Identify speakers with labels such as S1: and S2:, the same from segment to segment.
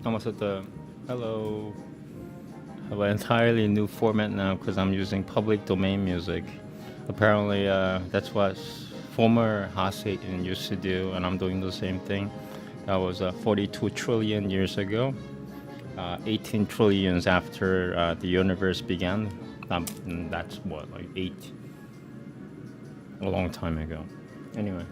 S1: Namaste. Hello. I have an entirely new format now because I'm using public domain music. Apparently, that's what former HYPNOSIS used to do, and I'm doing the same thing. That was 42 trillion years ago, 18 trillions after the universe began. That's what, like a long time ago. Anyway.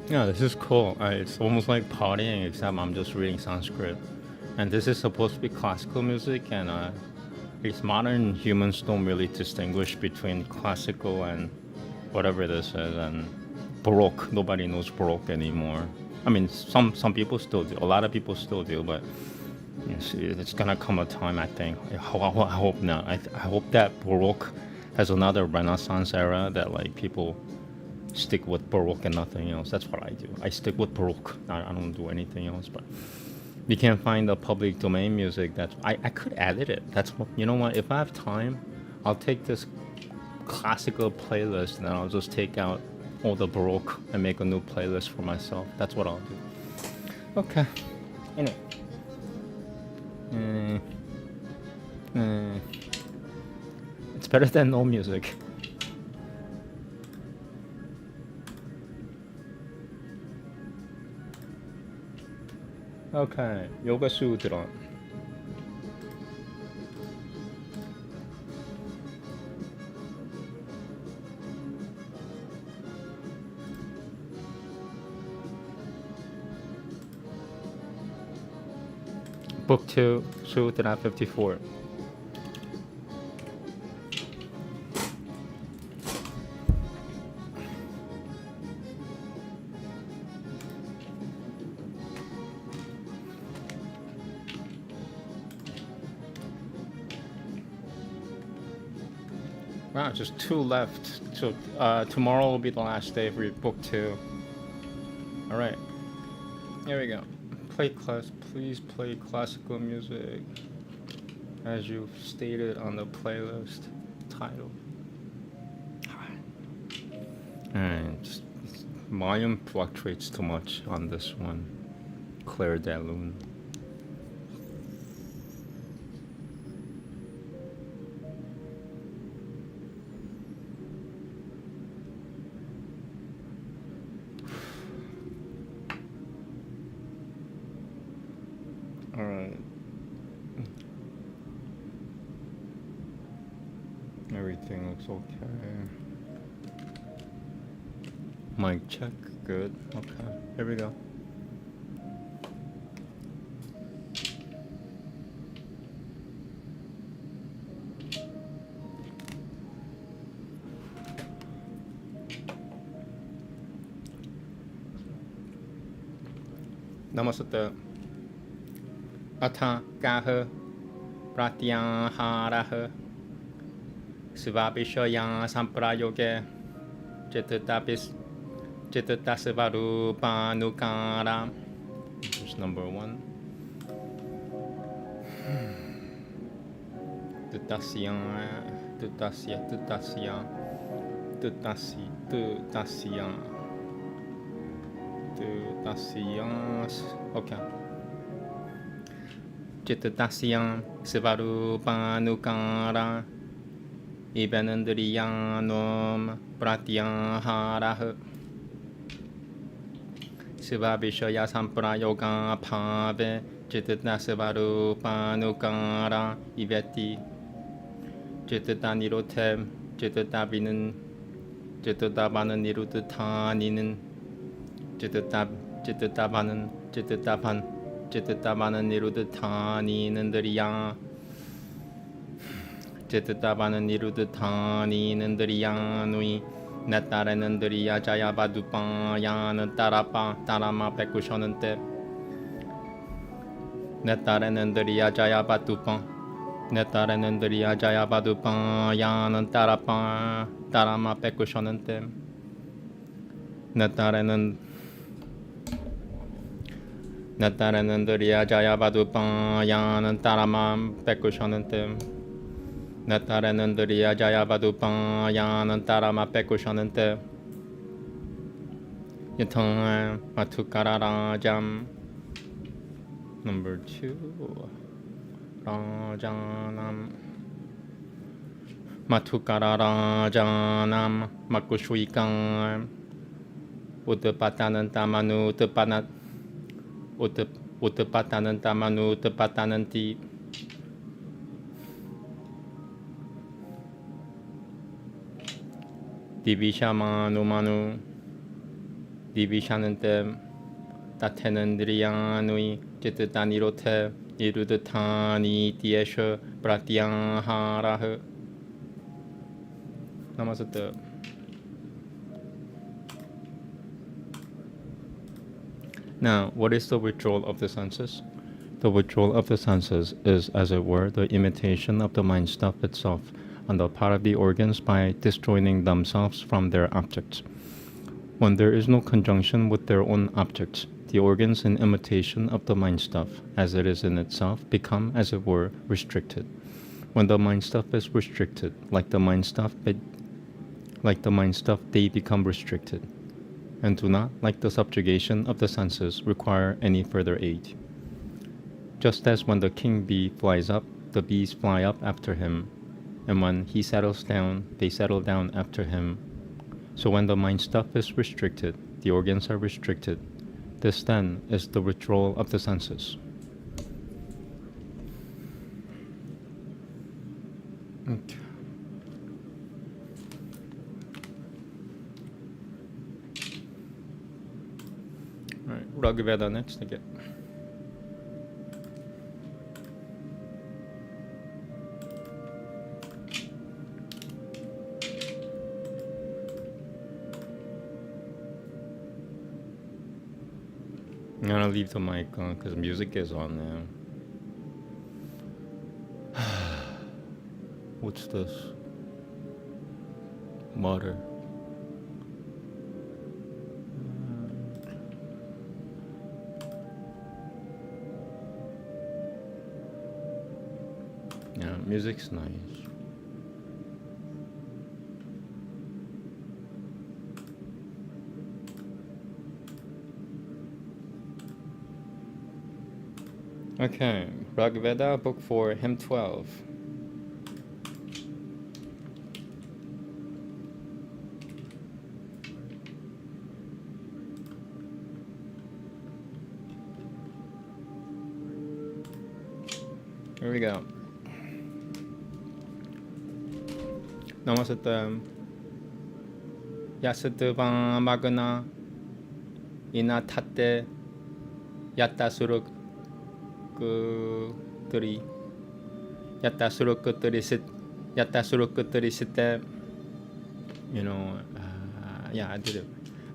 S1: Yeah, this is cool. It's almost like partying, except I'm just reading Sanskrit. And this is supposed to be classical music, and these modern humans don't really distinguish between classical and whatever this is, and Baroque. Nobody knows Baroque anymore. I mean, some people still do. A lot of people still do, but it's gonna come a time, I think. I hope not. I hope that Baroque has another Renaissance era that like people stick with Baroque and nothing else. That's what I do. I stick with Baroque. I don't do anything else. But you can't find the public domain music. That's I could edit it. That's what, you know what? If I have time, I'll take this classical playlist and then I'll just take out all the Baroque and make a new playlist for myself. That's what I'll do. Okay. Anyway. It's better than no music. Okay, Yoga Sutra. Book 2, Sutra 54. Wow, just 2 left. So tomorrow will be the last day for book 2. All right, here we go. Please play classical music as you've stated on the playlist title. And just volume fluctuates too much on this one. Claire de Lune. Alright. Everything looks okay. Mic check, good. Okay, here we go. Namaste. Atha Gaha Pratyaharaha Sivabhishaya Samprayoge Chittatasvarupanukara. Here's number 1. Tutasya Okay. Chittatasya Sivarupanukara Ibenandriyanam Pratyaharaha Sivabhishaya Samprayoga Bhave Chittasivarupanukara Iveti Chittanirotem Chittavinin Chittavanan Niruttaninin Chittavanan Niruttanninandriya Chittavanan Niruttanninandriya Nui Nataranandriya Jayavadupayana Tarama Pekushanante Nataranandriya Jayavadupayana Tarama Pekushanante Nataranandriya Jayavadupayana Tarama Pekushanante Nataranandriya Jayavadupayana Tarama Pekushanante Yatang Matukararajam. Number 2. Rajanam Matukararajanam Makushuikam Uttapatanantamanu Uttapatanantamanu Uttapatananti Divishamanumanu Divishanentem Tatenandriyanui Chittanirote Irudhatani Tiesha Pratyaharaha. Namaste. Now, what is the withdrawal of the senses? The withdrawal of the senses is, as it were, the imitation of the mind stuff itself on the part of the organs by disjoining themselves from their objects. When there is no conjunction with their own objects, the organs in imitation of the mind stuff, as it is in itself, become, as it were, restricted. When the mind stuff is restricted, like the mind stuff, they become restricted, and do not, like the subjugation of the senses, require any further aid. Just as when the king bee flies up, the bees fly up after him, and when he settles down, they settle down after him. So when the mind stuff is restricted, the organs are restricted. This then is the withdrawal of the senses. Okay. All right, Veda next again. I'm gonna leave the mic on because music is on now. What's this? Water. Yeah, music's nice. Okay, Veda, Book 4, Hymn 12. Here we go. Namaste. Yasatva Magana Inatate Yatasuru 것들이 야따스럽 것들이 있을 때, you know, yeah, I did it.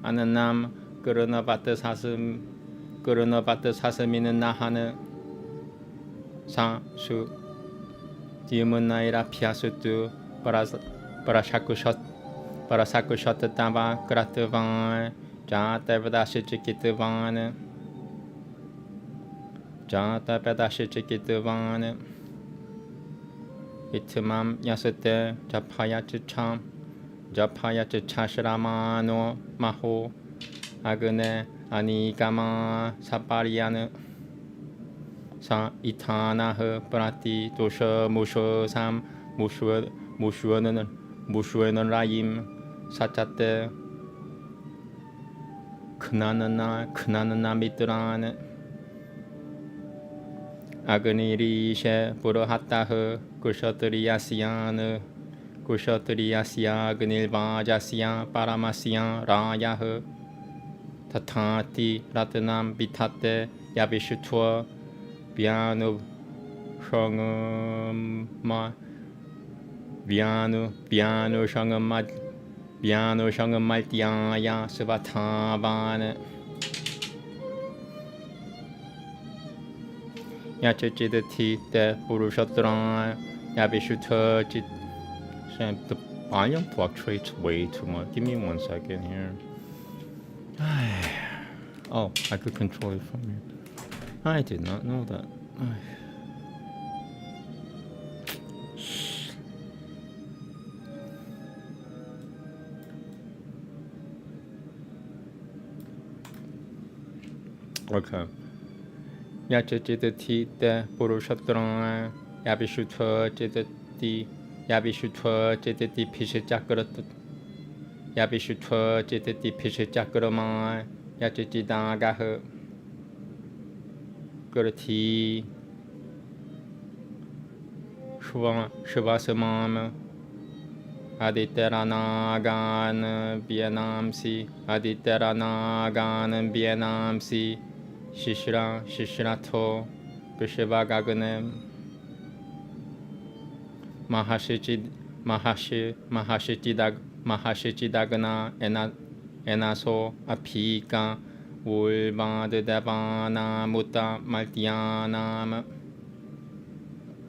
S1: 아는남 그러나바트 사슴이는 나하는 사수 지음은 나이라 피하수뚜 parasakushot tava kratavan jata padashikitavan jata padashikitavan itimam yasate japayacham japayachashramano maho agane anigama sapariyan sa itanah prati dosha musho sam 무슈에는 라임 사차때 크나는 미드라네 아그니리셰 부르하타흐 구셔트리아시야느 구셔트리아시야 그닐바자시야 파라마시야 라야흐 타타티 라트남 비타테 야비슈투어 비아누 성음마 Vianu Shangamaltiaya Sivatavana Yachachidati de Purushatra Yabishuta. The volume fluctuates way too much. Give me 1 second here. Oh, I could control it from here. I did not know that. Okay. Yachititi te Purushatran Yabishutva Chitati Yabishutva Chitati Pishichakrat Yabishutva Chitati Pishichakrama Yachitidagah Gurati Shivasamam Aditeranagan Vienamsi Aditeranagan Vienamsi Shishrato Bishivagaгаnem Mahashitidagana Enaso Apika Ulvadavana Mutta Maltyanam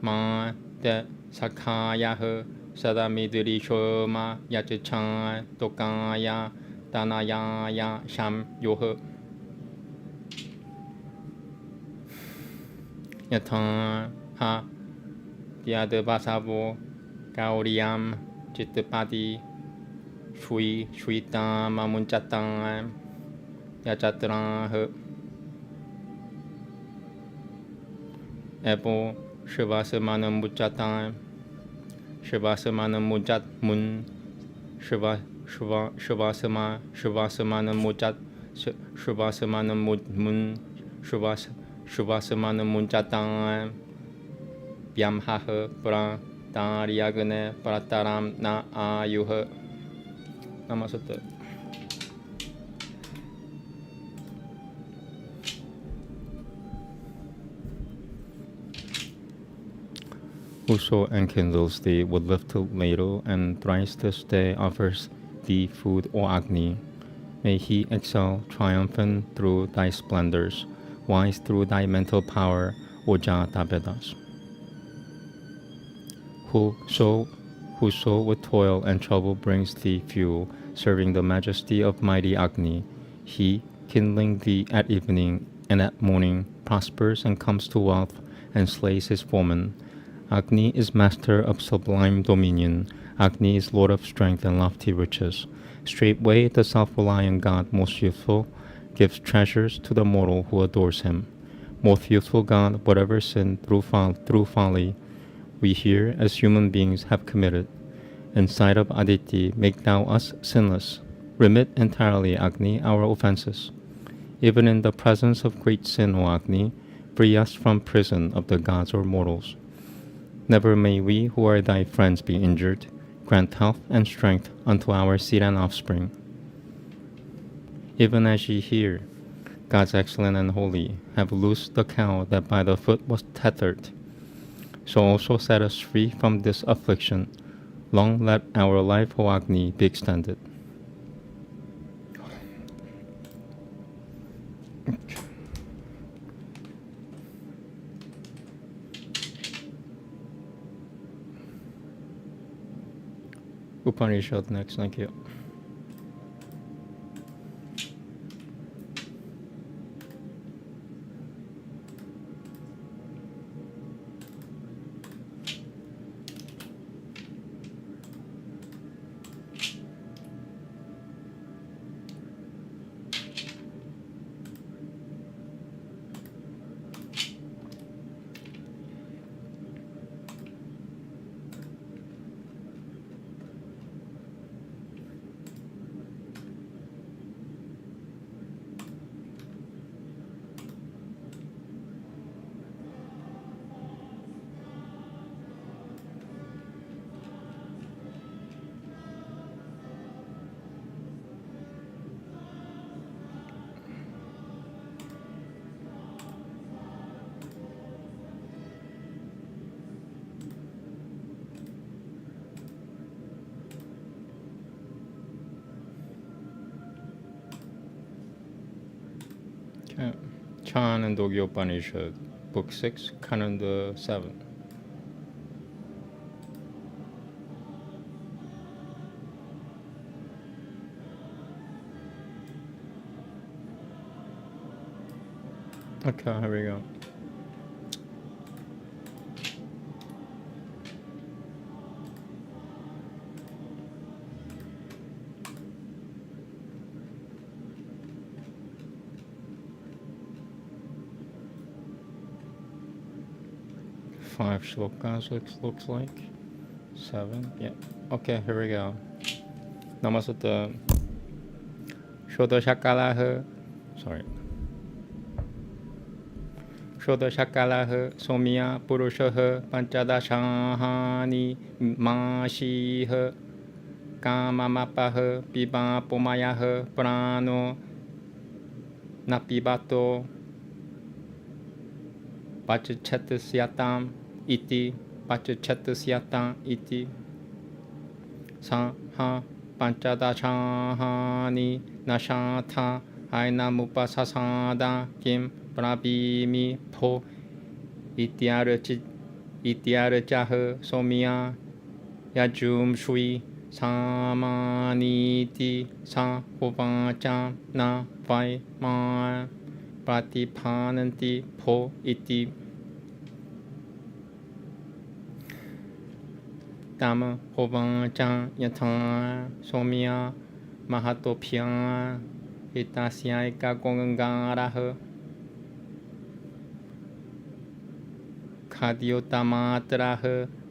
S1: Ma De Sakayah Sadamidri Shoma Yachichan Tokaya Danayaya Sham Yoh Yathan Ha Diadvasavo Gauriam Chitapati Shuitam Mamunchatan Yachatran Ebo Shivasamanam Muchatan Shivasamanam Mujat Mun Shivasamanam Mujat Shivasamanam Mun Shivasamanam Munchatan Vyamhaha Pra Tariagane Prataram Na Ayuha Namaste. Whoso enkindles thee would lift a ladle, and thrice this day offers thee food, O Agni. May he excel triumphant through thy splendors, wise through thy mental power, O Jatavedas. Whoso with toil and trouble brings thee fuel, serving the majesty of mighty Agni, he, kindling thee at evening and at morning, prospers and comes to wealth and slays his foeman. Agni is master of sublime dominion. Agni is lord of strength and lofty riches. Straightway the self-reliant God, most youthful, gives treasures to the mortal who adores him. Most youthful God, whatever sin through folly we here as human beings have committed, in sight of Aditi, make thou us sinless. Remit entirely, Agni, our offenses. Even in the presence of great sin, O Agni, free us from prison of the gods or mortals. Never may we who are thy friends be injured. Grant health and strength unto our seed and offspring. Even as ye hear, gods excellent and holy have loosed the cow that by the foot was tethered, so also set us free from this affliction. Long let our life, O Agni, be extended. Upanishad next, thank you. Okay. Chan and Dogyo Upanishad, Book 6, Canada 7. Okay, here we go. 5 shlokas looks like. 7, yeah. Okay, here we go. Namaste. Shodashakalaha. Sorry. Shodashakalaha somya purushaha panchadashahani mashiha kamamapaha piba pomayaha prano napibato pachachattasyatam iti pachachattasyatam iti saha panchadashahani nashatha hainamupasasada kim prabhimi pho ityarachah somya yajum shri samaniti sa hovacha na vai ma pratipananti pho iti Dhamma hovacha yatha somya mahatopya hitasya ekagongarah Khadyottamatrah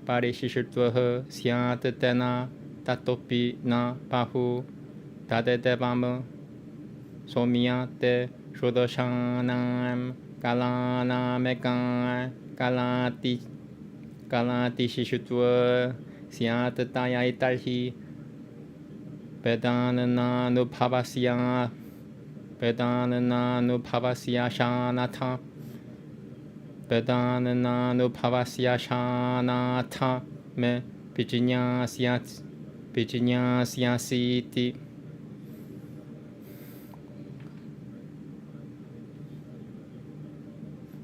S1: parishishutvaha syat tena tatopi na bahu tadedevam somya te shodashanam kalanamekam kalati shishutva syat tayaitarhi vedanana nubhavasya shanatha Vedanana nubhavasya shanatha me vijñāsyasīti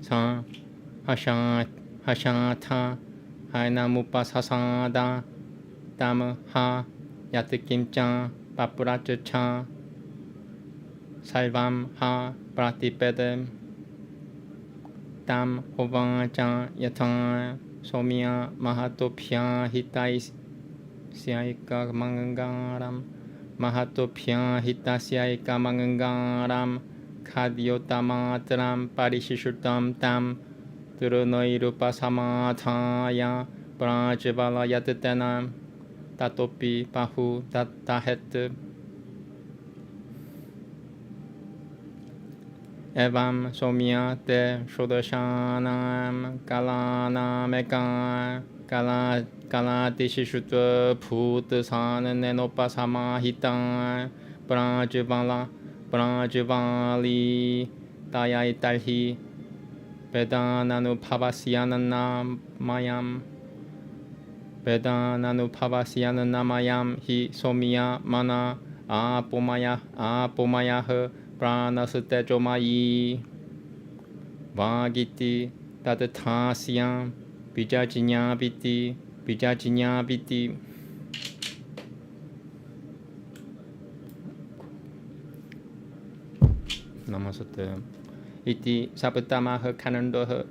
S1: sa hashatha hainamupasasada dhamma yatikimcha papuracha sarvam ha pratipedem Tam hovacha yatha somya mahatopya hitais syaika mangangaram mahatopya hitasyaika mangangaram khadyotamatram parishishutam tam turunoirupasamathaya prajvalayatena tatopi bahu tattahet Evam somya te shodashanam kalanamekam kalati shishutva bhutasananenopasamahita prajvali tayaitarhi vedananuphavasyananamayam hi somya mana apomayah Pranasutejomai Vagiti Tadathāsyam Vijajñāviti Namaste. Iti Sapatamaha Kanandoha.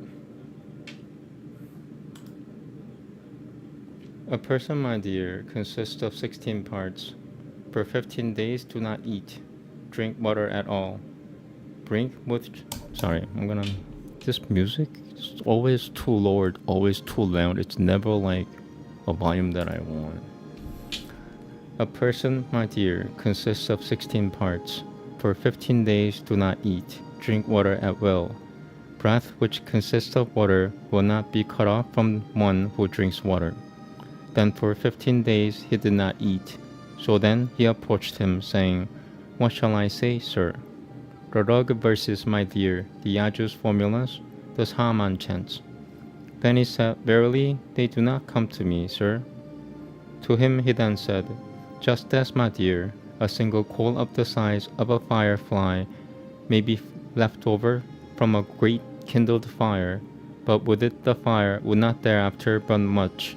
S1: A person, my dear, consists of 16 parts. For 15 days, do not eat. Drink water at all. This music is always too low, always too loud. It's never like a volume that I want. A person, my dear, consists of 16 parts. For 15 days do not eat. Drink water at will. Breath which consists of water will not be cut off from one who drinks water. Then for 15 days he did not eat. So then he approached him, saying, What shall I say, sir? The rugged verses, my dear, the Yaju's formulas, the Āmēn chants. Then he said, Verily, they do not come to me, sir. To him he then said, Just as, my dear, a single coal of the size of a firefly may be left over from a great kindled fire, but with it the fire would not thereafter burn much.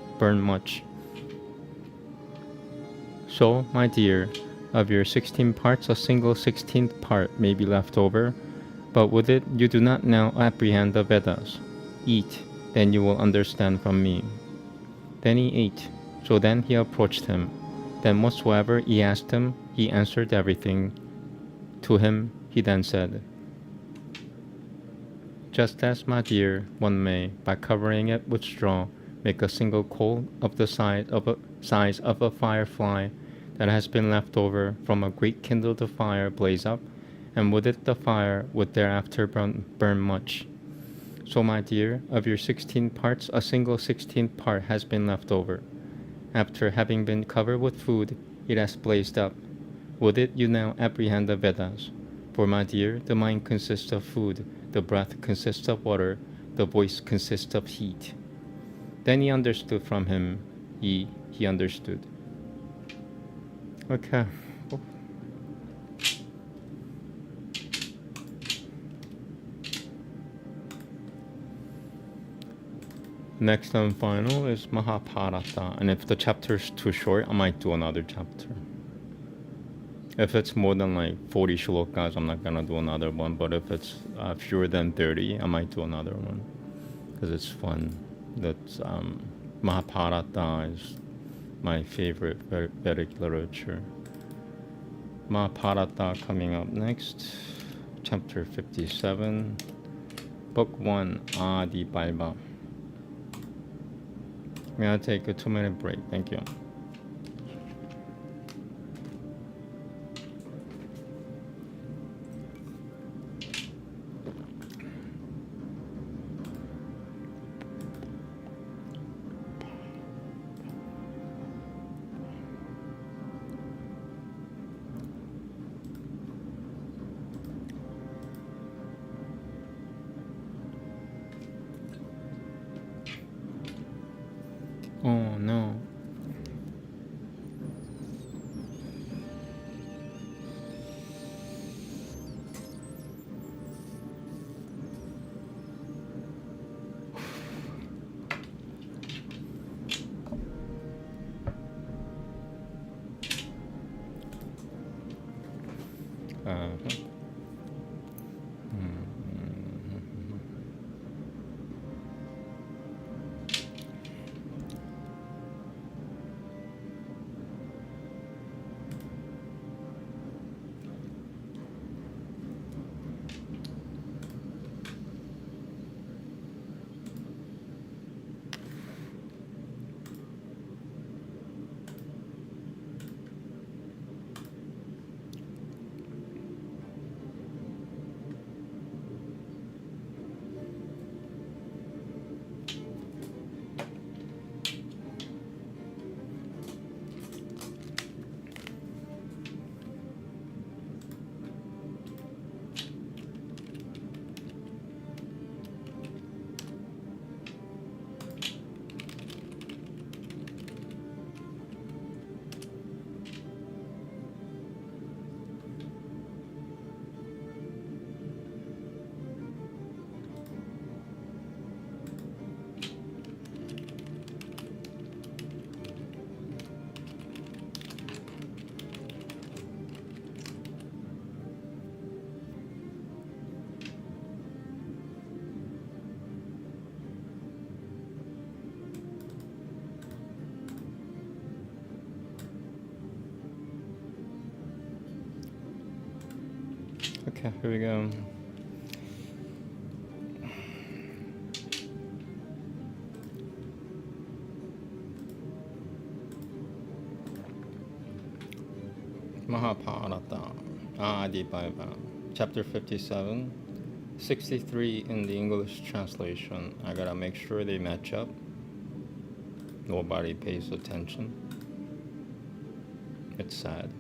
S1: So, my dear, of your 16 parts, a single 16th part may be left over, but with it you do not now apprehend the Vedas. Eat, then you will understand from me. Then he ate. So then he approached him. Then whatsoever he asked him, he answered everything. To him he then said, Just as, my dear, one may, by covering it with straw, make a single coal of the size of a firefly that has been left over from a great kindled fire blaze up, and with it the fire would thereafter burn much. So, my dear, of your 16 parts, a single 16th part has been left over. After having been covered with food, it has blazed up. With it you now apprehend the Vedas. For, my dear, the mind consists of food, the breath consists of water, the voice consists of heat. Then he understood from him, he understood. Okay. Next and final is Mahabharata, and if the chapter is too short, I might do another chapter. If it's more than like 40 shlokas, I'm not gonna do another one, but if it's fewer than 30, I might do another one, because it's fun. That's Mahabharata is my favorite Vedic literature. Mahabharata coming up next, chapter 57, book 1, Adi Baiba. I'm gonna take a 2-minute break. Thank you. Oh no. Okay, here we go. Mahabharata, Adi Baiva, chapter 57, 63 in the English translation. I gotta make sure they match up. Nobody pays attention. It's sad.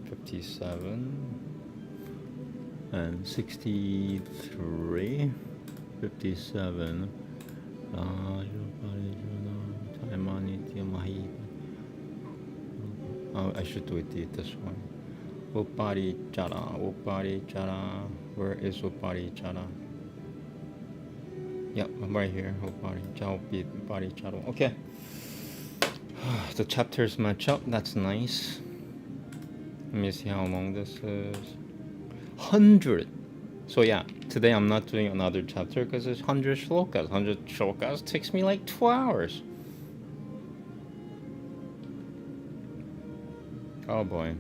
S1: 57 and 63, 57. Oh, I should do it this one. Upari Chara. Where is Upari Chara? Yep, I'm right here. Upari Chara. Okay. The chapters match up. That's nice. Let me see how long this is. 100. So yeah, today I'm not doing another chapter because it's 100 shlokas. 100 shlokas takes me like 2 hours. Oh boy.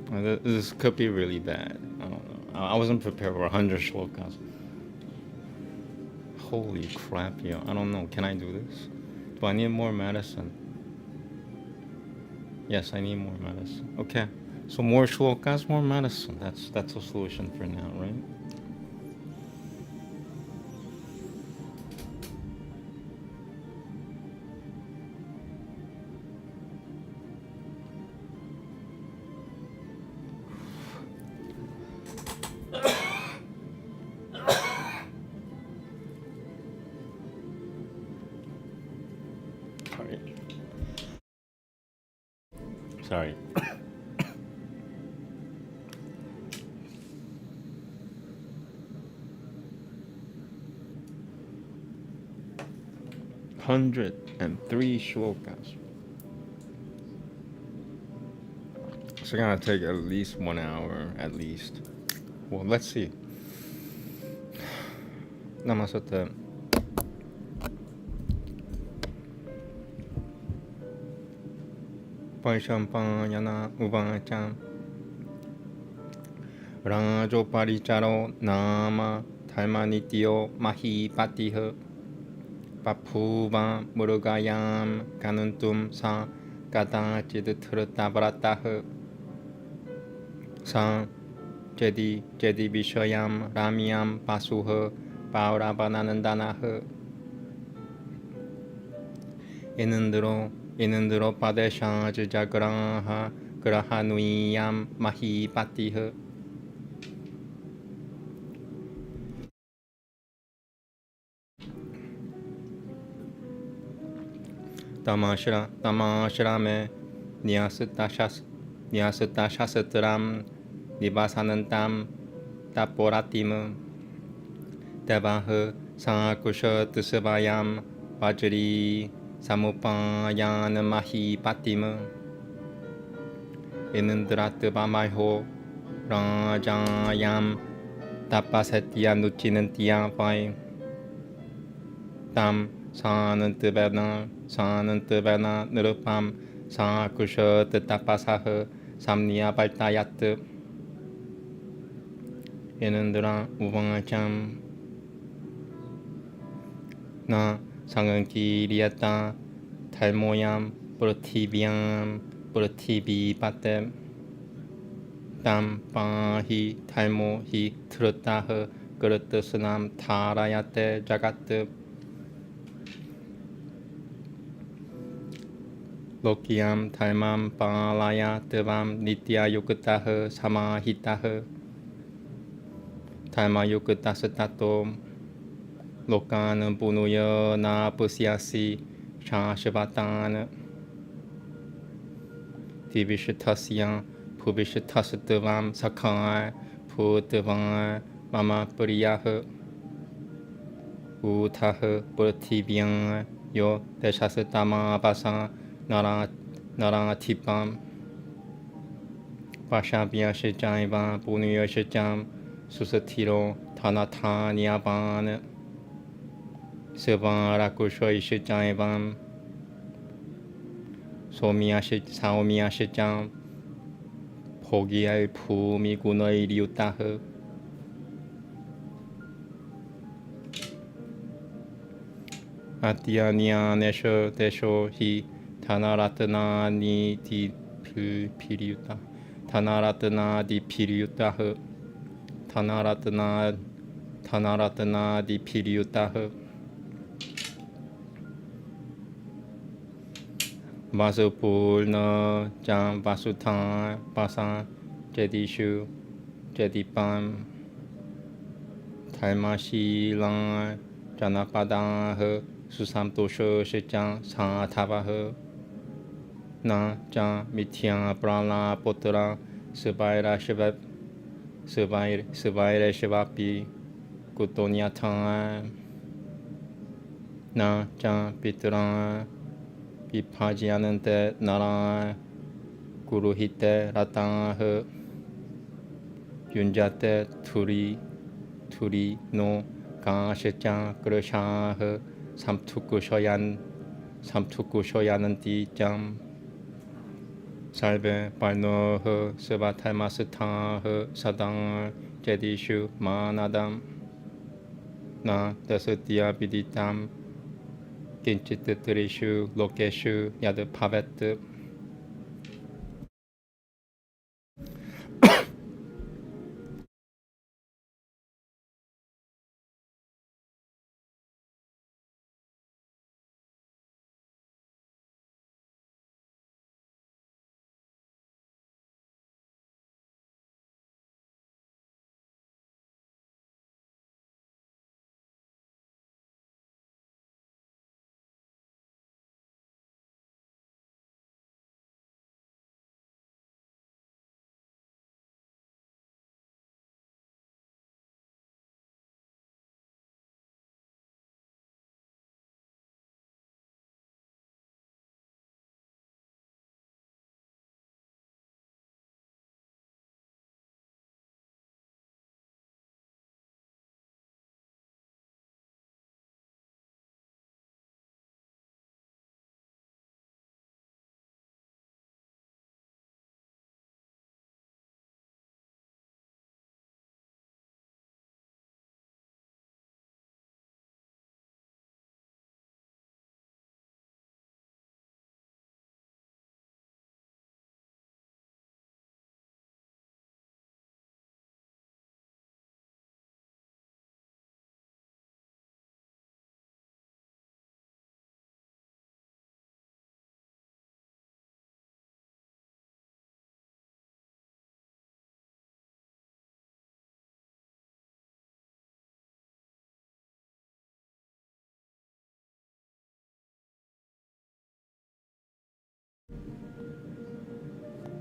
S1: This could be really bad. I don't know. I wasn't prepared for 100 shlokas. Holy crap, yo. I don't know. Can I do this? Do I need more medicine? Yes, I need more medicine. Okay. So more shlokas, more medicine. That's a solution for now, right? Sorry. 103 shlokas. It's gonna take at least 1 hour, at least. Well, let's see. Namaste. Paishampanyana Ubacham Rajo Paricharo Nama Dharmanityo Mahipatiha Papuva Murugayam Kanuntum Sa Kadachid Trutavrataha Sa Jedi Vishayam Ramyam Pasuha Paurabanandanaha Inan 들어 Padesha Jagraha Grahanuyam Mahipatiha Tamashrame Nyasutta Shasatram Nibasanantam Taporatim Devaha Sankusha Tisavayam Vajri Samupayana Mahipatima Inandratavamaho Rajayam Tapasatya Nuchinantya Vai Tam Sanantavana Nirupam Sakusha Tapasaha Samnya Valtayat Inandra Uvacham Na Sangankiriyata Talmoyam Pratibhyam Pratibhipatem Tam Pahi Talmo Hi Trutaha Gurutasanam Tarayate Jagat Lokiam Talmam Palaya Devam Nitya Yukataha Samahitaha Talma Yukatasatato Lokan Punuya Na Pusyasi Shashvatan Divishatasya Pubishatasatavam Sakai Putavan Mama Puriyaha Utaha Pratibhyam Yo Deshasatama Basa Naratipam Pashabhya Shijaiva Punuya Shijam Susatiro Tanathanyavan Sivarakusha Ishijaivam Saomiya Shijam Pogial Pumi Gunai Ryutaha Atyanya Nesho Desho Hi Tanaratana Ni Di Piryuta Tanaratana Di Piryutaha Tanaratana Di Piryutaha Vasupurna Jam Vasutan Basan Jedishu Jedipam Talmashi Lan Janapadan Susamtosho Shijang Santavaha Na Jan Mityan Prana Potra Subaira Shivapi Kutonyatan Na Jan Pitran Vipajyanante Nara Guruhite Ratan Yunjate Turi No Kanshechan Grushan Samtukushoyananti Jam 살베 발노허 스바탈마스타허 사당 제디슈 마나담 나 데스티아 비디탐 긴치트트리슈 로케슈 야드 파베트.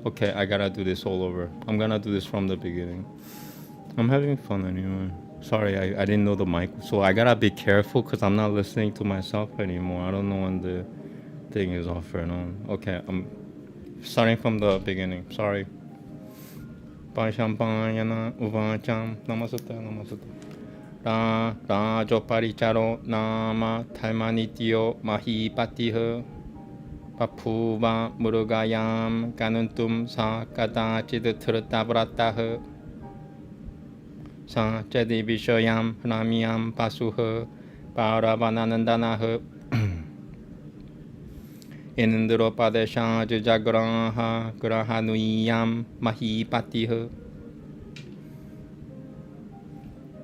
S1: Okay, I gotta do this all over. I'm gonna do this from the beginning. I'm having fun anyway. Sorry, I didn't know the mic. So I gotta be careful because I'm not listening to myself anymore. I don't know when the thing is off or on. Okay, I'm starting from the beginning. Sorry. Paishampayana uvacham namaste namaste. Ra joparicharo nama thalmanityo mahipatiha. Papuva murugayam kanuntum sa kadachid trutavrataha sa jadi vishayam pranamiyam pasuha paravananandanaha inindro padesha jagraha grahanuyam mahipatiha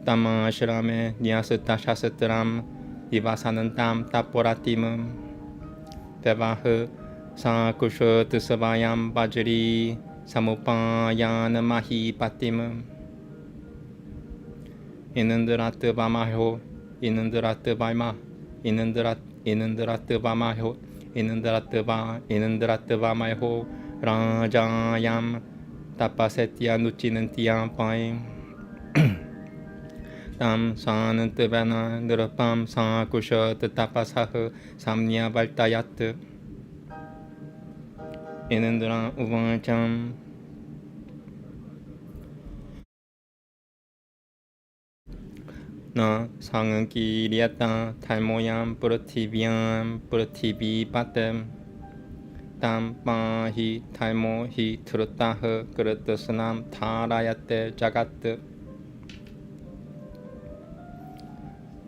S1: tamashrame nyasata shastram divasanantam taporatimam Devaha Sakusha Tisavayam Bajari Samupayana Mahipatim Inandarat Vamaho Inandarat Vama Inandarat Vamaho Inandarat Vamaho Rajayam Tapasetya Nuchinantiam Paim Tam Sanantavana Nirapam Sakusha Tapasaha Samnya Valtayat Inandra Uvacham Na Sanganki Riata Talmoyam Purativyam Purativi Patem Tam Pahi Talmo Hi Trutaha Krutasanam Tarayate Jagat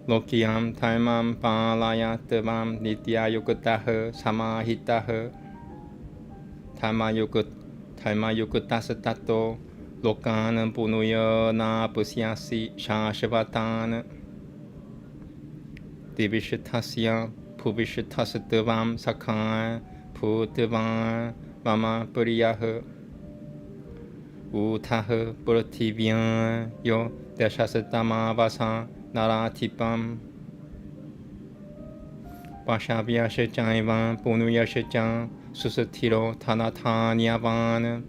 S1: Lokiyam Talmam Palayatavam Nityayukutaha Samahitaha Talmayukutasato Lokanam Punuya Na Pusyasi Shashvatan Divishatasya Puvishatasavam Sakha Putavan Mama Puriyaha Utaha Purativyan Yo Deshasatama Vasa Naratipam Pashavya Shechaivan Punuya Shechan Susatiro Tanatanyavan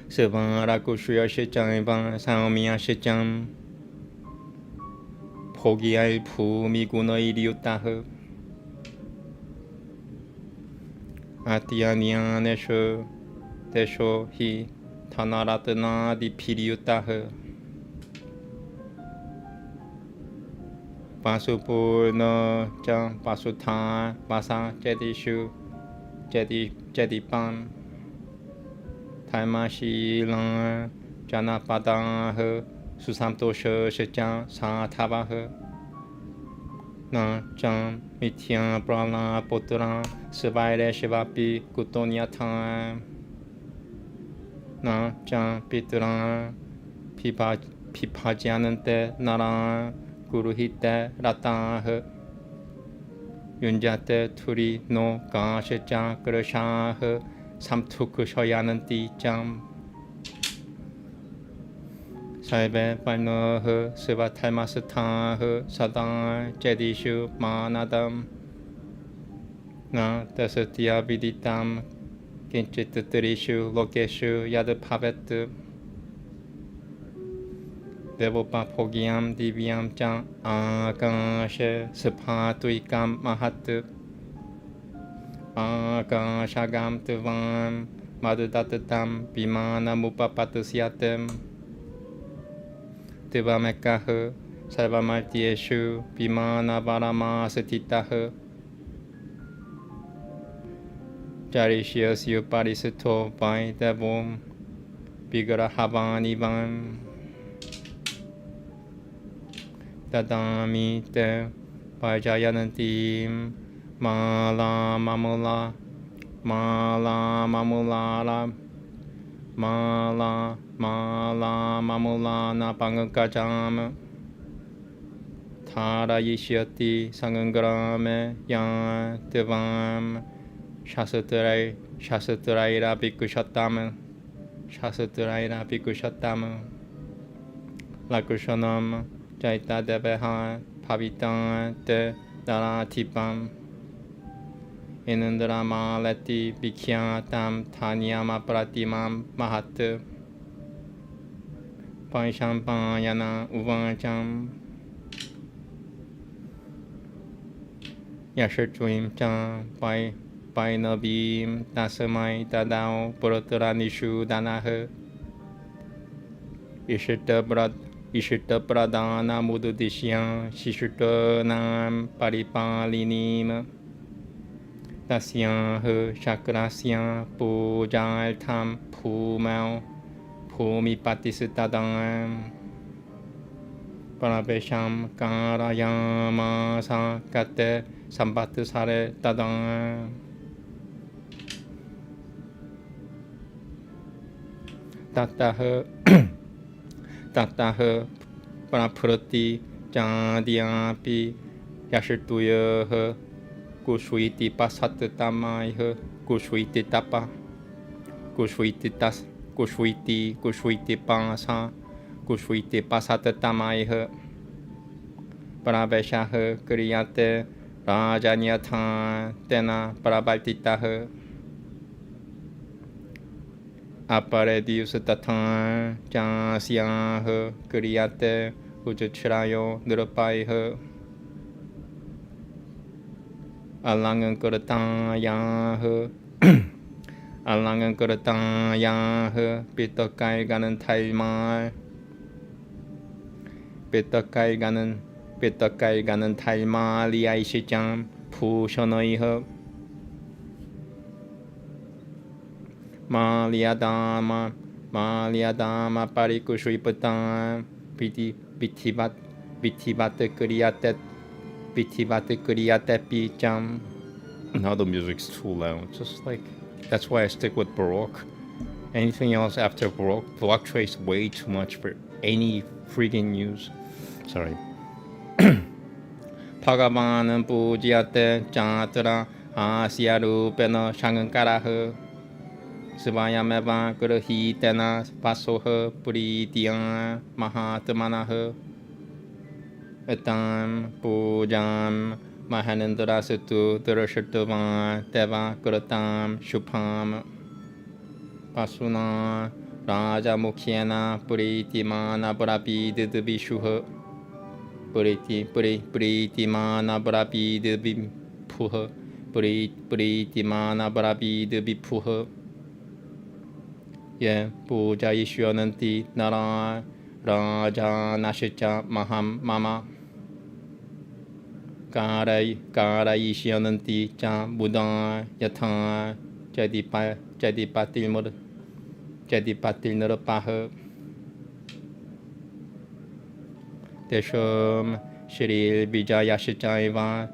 S1: Sivan Rakushuya Shechaivan Saomiya Shechan Pogial Pumiguna Iriutaha Atiyanyanesho Desho Hi Tanaratana Dipiriutaha Pasupurna Cha Pasutha Pasa Chetishu Jedipan Taimashilan Janapadah Susamtosha Shechan Satavah Na Jan Mityan Brahma Potran Svaire Shivapi Kutonyatan Na Jan Pitran Pipajanante Naran Guruhite Ratah Yunjate Turi no Gashajan Grashah Samtukushoyananti Jam Saibe Painoh Sivataimasatah Sadan Jedishu Manadam Na Dasatya Viditam Kinchitatirishu Lokeshu Yadapavet Devopa Pogyam Divyam Jam Akasha Sapatuikam Mahat Akashagam Tuvam Madudatatam Vimana Mupapatusiatem Devamekah Sarvamartyeshu Vimana Varama Satitah Jarishyasyu Parisato Vai Devom Vigarahavanivam Dadami Te Vajayanantim Mala Mamula Mala Mamulala Mala Mamula Napangakajam Tara Yishyati Sangangrame Yan Devam Shasatrai Shasatraira Bhikkhu Shasatraira Bhikkhu Lakushanam Jaita Deveha Pavitan Te Daratipam Inundra Malati Bhikkyatam Tanyama Pratimam Mahat Paishampayana Uvancham Yashatrim Cham Painabim Tasamai Tadao Purotaranishu Danah Ishita Pradana Mududishyan Shishita Nam Paripalinim Tasyan Shakrasyan Pujal Tam Pumau Pumi Patisitadam Parabesham Karayama Sankate Sambatusare Tadam Tatah Praprati Jandiapi Yashituya Kushwiti Pasatatamai Kushwiti Tapa Kushwiti Tas Kushwiti Pasa Kushwiti Pasatatamai Parabeshah Kriyate Rajanyathan Tena Parabaltitah Aparedius Tatan Jansyah Kriyate Ujachrayo Nirupaiha Alangan Kuratan Yah Alangan Kuratan Yah Pitokai Ganan Taimai Pitokai Ganan Taimai Liaishijam Pushanoiha Maliadama Parikushwipatan Vitivat Kriyate Picham. Now the music's too loud. Just like, that's why I stick with Baroque. Anything else after Baroque fluctuates way too much for any freaking use. Sorry. Bhagavan Pujyate Jatra Asyaru Pena Shangankaraha Svayameva Gurahitena Pasoha Purityam Mahatmanaha Etam Pujam Mahanandra Satu Durashatuva Deva Guratam Shupam Pasuna Raja Mukhyana Puritimana Brapi Didvishuha Puritimana Brapi Didvipuha Puritimana Brapi Didvipuha Ye Puja Ishwananti Nara Raja Nashicha Maham Mama Karayishyananti cha Buddha yatha Jadipatil Narapaha Tesham Shri Vijayashachaiva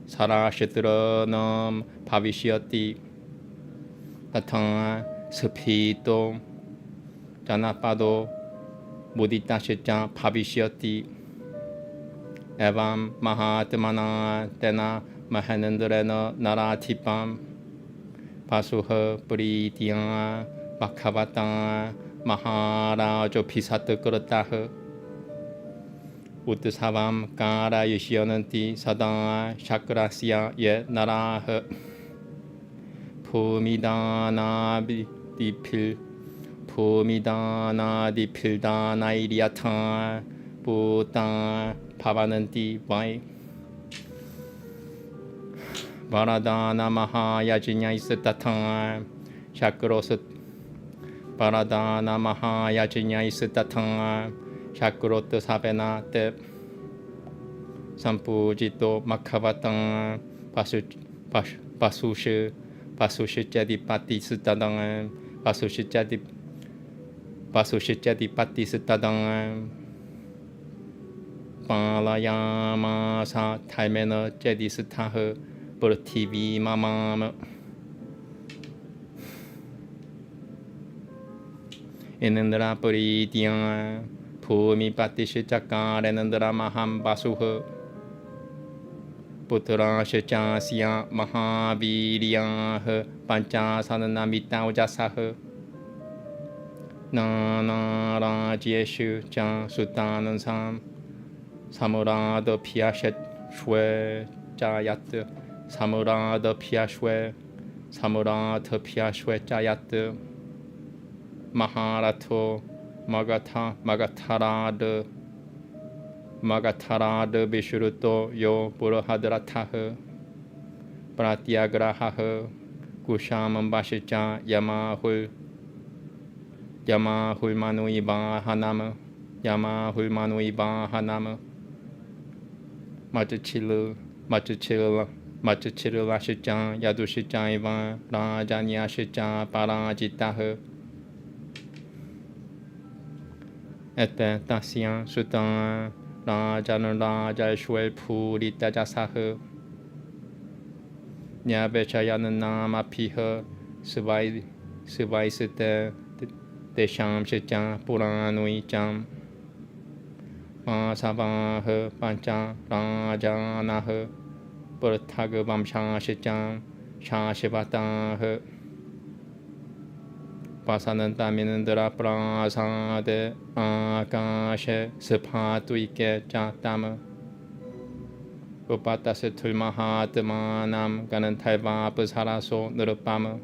S1: Sarashitranam Bhavishyati Tatha Sapito Janapado Muditashcha Bhavishyati Evam Mahatmana Tena Mahanandrana Naratipam Pasuha Pritya Bhagavata Maharajo Pisata Kurataha Uttasavam Karayishyananti Sada Shakrasya Ye Naraha Pumidana Dipildana Idiata Bhuta Pavananti Vai Varadana Mahayajanya Isatata Shakrosat Varadana Mahayajanya Isatata Shakrota Sabena Te Sampujito Makhavata Pasusha Jadipati Sutadang Pasusha Jadipati Sutadang Palayama Sa Taimena Jadisataha Purtivi Mamam Inandra Puritya Pumi Patishachaka Renandra Maham Basuha Putra Shachasya Mahaviryaha Panchasanamita Ujasaha Nana Rajeshu Cha Sutanansam Samurada Pyashat Shwe Jayat Samurada Pyashwe Jayat Maharato Magatarada Vishuruto Yo Purahadrataha Pratyagraha Kushamam Bashicha Yamahul Manui Bahanama Machuchila Shicha Yadushicha Ivan Rajanya Shicha Parajitaha Ete Tasya Sutan Rajanaraja Shwe Purita Jasaha Nyabechayanama Piha Suvaisite Desham Shicha Puranui Jam Masavaha Pancha Rajanaha Purtagavam Shashijam Shashivataha Pasananta Minandra Prasade Akashe Sapatuike Chatama Upatasatul Mahatmanam Ganantaiva Pasaraso Nurupama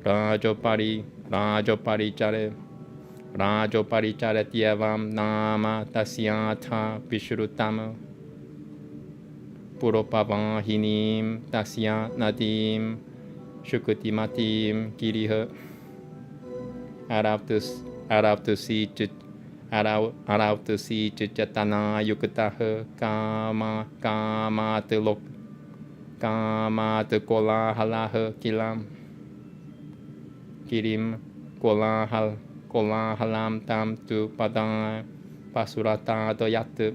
S1: Rajopari Chare Tyavam Nama Tasyatha Vishrutama Puropavahinim Tasya Nadim Shukutimatim Giriha Out to see Jatana Yukataha Kama Tilok Kama Tukola Halaha Kilam Kirim Kola Halam Tam Tu Padang Pasurata Doyat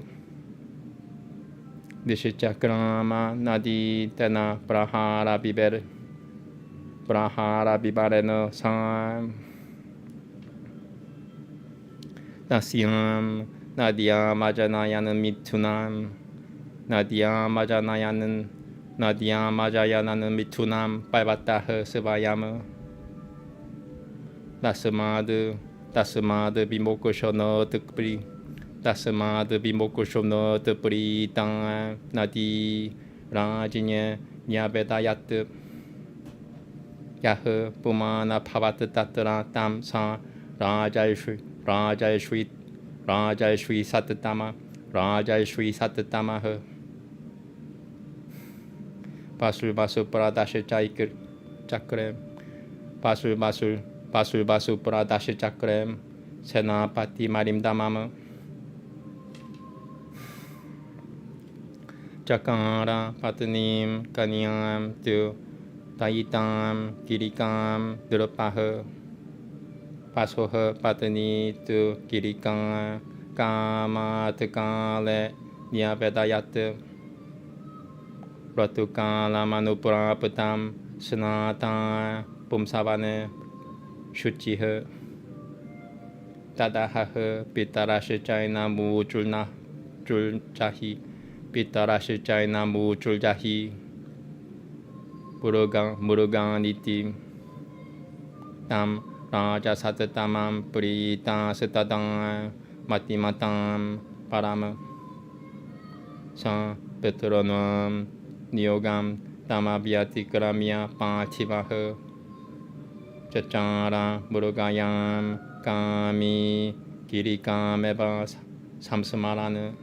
S1: Dishichakrama Nadi Tena Prahara Bibareno Sam Nasyam Nadia Majanayanan Mitunam Nadia Majanayanan Mitunam Paivataha Sevayama Dasamadu Bimokushono Tukri Dasamadu Bimokushono Tukri Tang Nadi Rajinya Nyabedayat Yahu Pumana Pavat Tatra Tam Sa Rajai Shri Satatama Basu Paradasha Chakrem Basu Paradasha Chakrem Senapati Marim Damama Chakara Patanim Kanyam Tu Tayitam Kirikam Durapah Pasoha Patani Tu Kirikam Kama Tekale Nyabedayat Ratukala Manuprapatam Sanata Pumsavane Shuchiha Tadaha Pitarasha China Mu Julna Juljahi Pitarasha China Mu Juljahi Muruganiti Tam Raja Satatamam Prita Satadang Matimatam Parama Sa Petronam Niyogam Tamabhyati Kramya Pachivaha Chachara Murugayam Kami Kirikam Eva Samsamarana.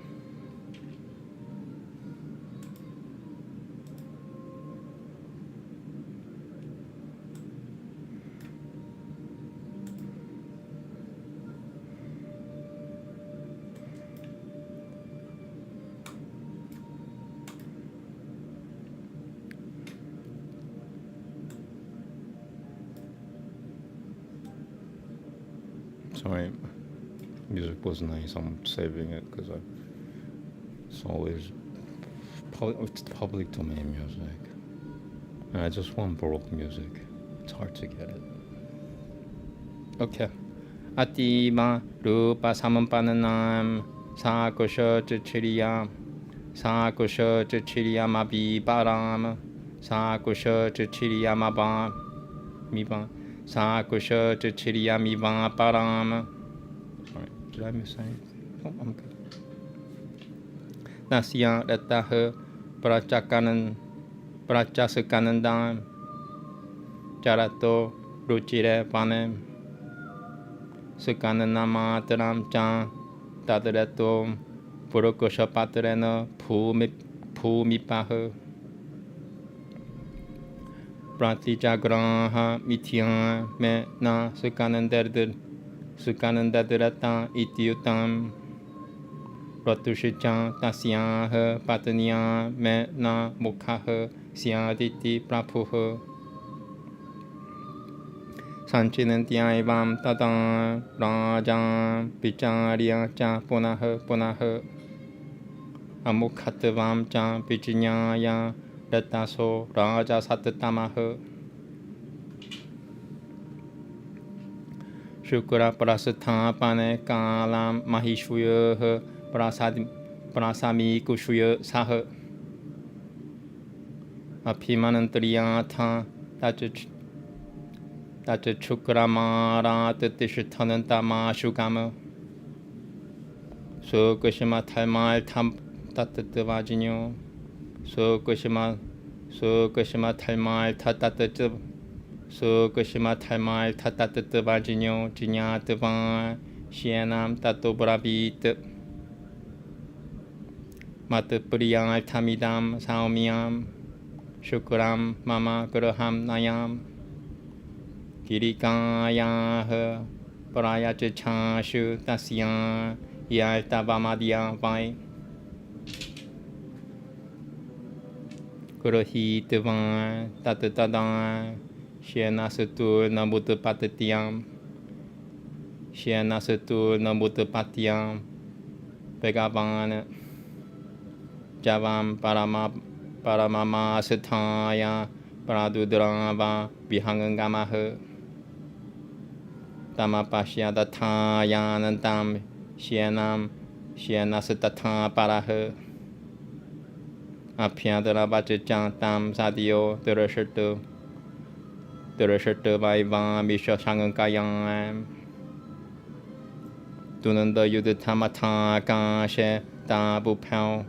S1: Sorry, music was nice. I'm saving it because it's always it's public domain music. And I just want Baroque music. It's hard to get it. Okay. Atima Rupa Samanpananam Sakosha Chichiriya Sakosha Chichiriya Mabi Param Sakosha Chichiriya Maba Miba Sakusha Chichiriya Miva Param. Sorry, did I miss anything? Oh, I'm good. Nasya Rataha Prachasakanandam Jarato Ruchire Panem Sukananamataram Chan Tadareto Purukosha Patrena Pumipaha Pratijagraha Mitya Me Na Sukanandadrata Ityutam Pratushicha Tasyaha Patanya Me Na Mukhaha Syaditi Prapuha Sanchinantyavam Tata Rajan Picharya Cha Punaha Amukhatvam Cha Pichinyaya Rataso Raja Satatamaha Shukra Prasatha Pane Kalam Mahishvuya Prasami Kushuya Saha Apimanantriyatha Tacha Chukramara Tatishatanantama Shukama Sukashima Taimal Tam Tatatavajinyo Sukashima Taimal Tatatatav Sukashima Taimal Tatatavajinyo Jinyatava Shianam Tatobrabit Matapriyal Tamidam Saumyam Shukram Mama Graham Nayam Kirikaya Parayachachashu Tasya Yaltavamadya Vai Kurohitava Tatatadam Shianasatur Namutapatatiam Shianasatur Namutapatiam Pegavan Javam Paramama Sataya Pradudrava Vihangangamaha Tamapashya Datayanantam Shianasatata Paraha Apyadara Bachajantam Sadio Durashatu Vaiva Misha Shangankayam Dunanda Yudatamata Gashe Dabupao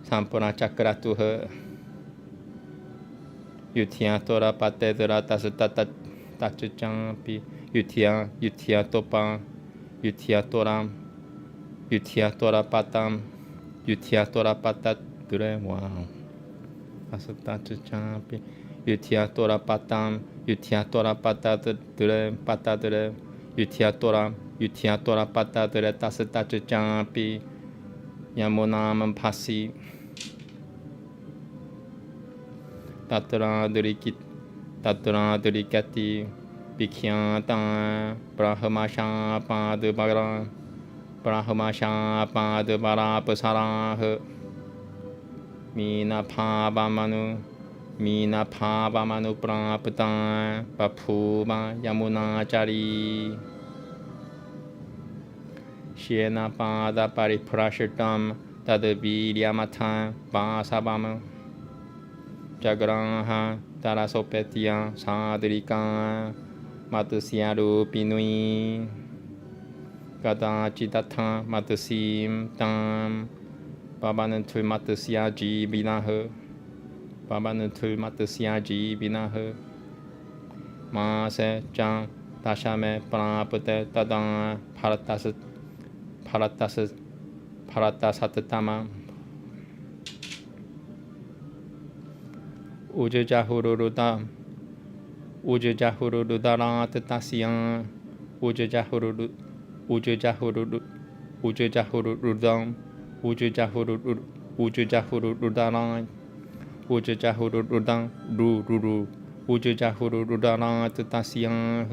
S1: Sampura Chakratuha Yutya Tora Patedra Tasatata Tachachampi Yutya Topa Yutya Tora Patam Yutya Tora Patat Dure. Wow. Tasatachachampi Yutya Tora Patam Yutya Tora Patat Dure Patadre Yutya Tora Patadre Tasatachachampi Yamunam Pasi Tatra Durikati Vikyata Brahmasha Padubara Brahmasha Padubara Pasarah Mina Pavamanu Prapta Papuma Yamunachari Shena Pada Pariprashitam Tadaviryamata Vasabama Jagraha Tarasopetya Sadrika Matusyaru Pinui Gada Chitata Matusim Tam Babanantul Matusya Jibinaha Babanantul Matusya Jibinaha Mase Jang Tashame Prapute Tadan Paratasatama Ujajahuruda Ujajahurudarat Tasyan Ujajahurudam Ujajahurudaran Ujajahurudam Ruru Ujajahurudarat Tasyan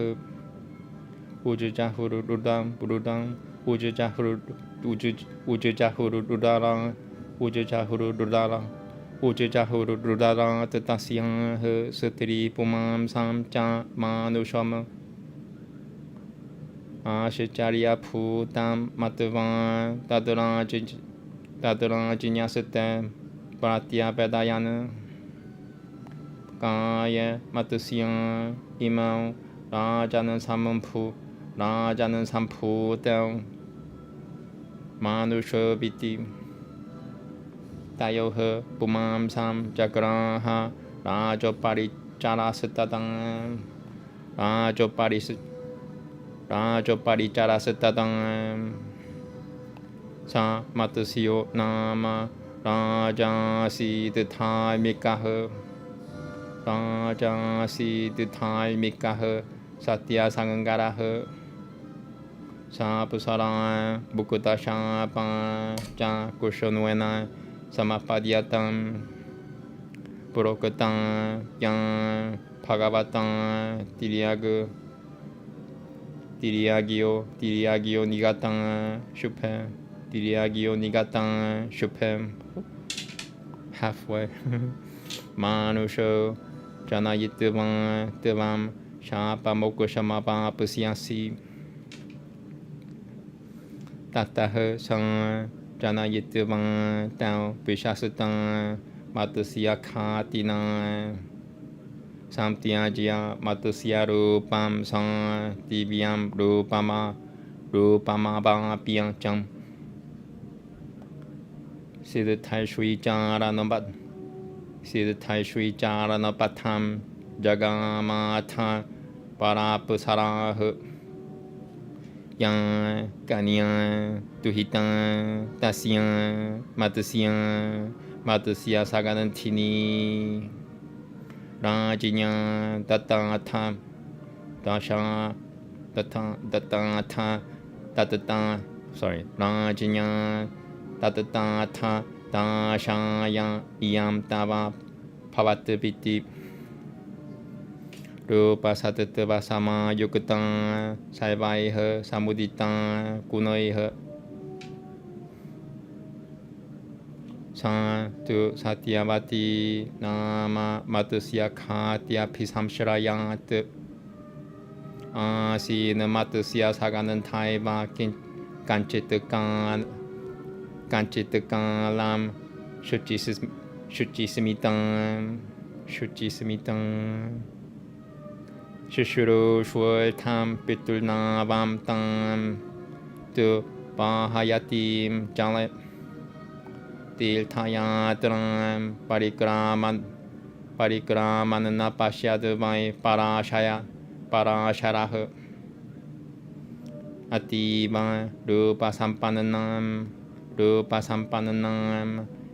S1: Ujajahurudam Burudam Ujajahurudaran Ujajahurudaran Tatasyan Sutri Pumam Samcha Manusham Ashacharya Putam Matavan Tadaran Jinyasate Pratya Vedayana Kaya Matusyan Imam Rajanan Samputam Manusha Viti Tayoha Pumam Sam Jagraha Rajopari Charasatadam Rajopari Charasatadam Sa Matusyo Nama Rajasi Dithai Mikaha Satya Sangangaraha Sapusara Bukuta Shapa Cha Kushonuena Samapadyatam Purokatam Yang Bhagavatam Tiriagyo Nigatam Shupem halfway Manusho Janayitavam Shapa Moko Shamapa Pusyasi Tataha Sang Janayitavam Tao Vishasatan Matusya Khatina Samtyajya Matusya Rupam Sang Divyam Rupama Bhapiyancham Siddhai Sri Charanapatham Jagamatha Parapusaraha Yang Kanyan Tuhitan Tasyan Matusya Saganantini Rajinya Datatha Dasha Datatha Rajinya Datatha Dashaya Iyam Tava Pavataviti Rupa Satatava Sama Yukatan Saivaiha Samuditan Gunaiha Santu Satyavati Nama Matusya Khatya Pisamshrayat Asina Matusya Saganantaiva Kanchitakalam Shuchismitam Shushuru Shwaltam Pitulnavam Tam Tu Pahayatim Jalat Tilthayatram Parikramanana Pashyadvai Parasharaha Ativa Rupa Sampananam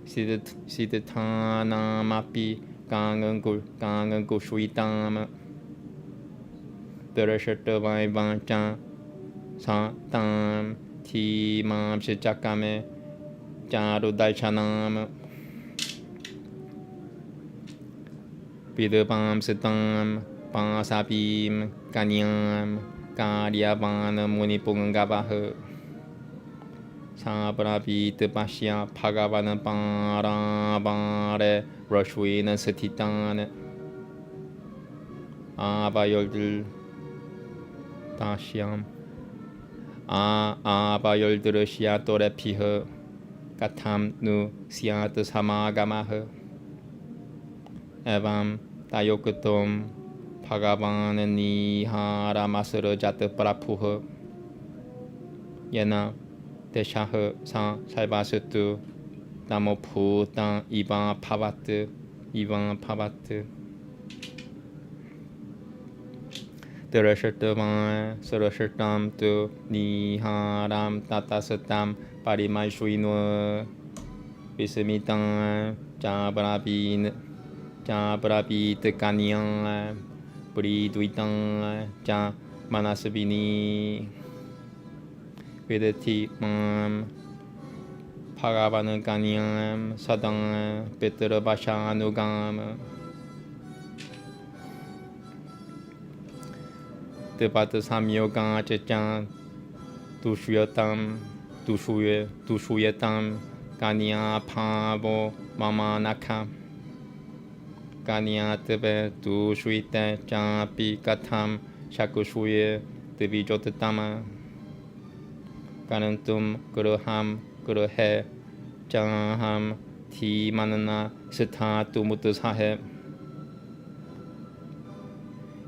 S1: Siddhanamapi Gangangushvitam Darashatavai Vancha Satam Timam Shichakame Charudalchanam
S2: Vidabam Siddham Pasabim Kanyam Karyavan Munipungavaha Sabrabit Bashya Bhagavan Parabare Rashwina Satitan 아바열들 다시암 아바열들 시야 또레 피허 까탐 누 시야트 사마가마허 에밤 다요크톰 바가바는 니하라마스르 자트 프라푸허 예나 대샤허 사 살바스투 나모푸땅 이방 파바트 Terashatam Sarashatam tu Niharam Tatasatam Parimaishwino Visamitam Jabrabit Kanyam Pridvitam Ja Manasabini Vedati Mam Bhagavan Kanyam Sadam Petra Bashanugam Tepata Samyoga Chechan Dushuyetam Kanya Pavo Mama Naka Kanya Tebe Dushuite Japi Katam Shakushuye Devijotatama Kanantum Guruham Guruhe Jaham Ti Manana Sita Tumutusahe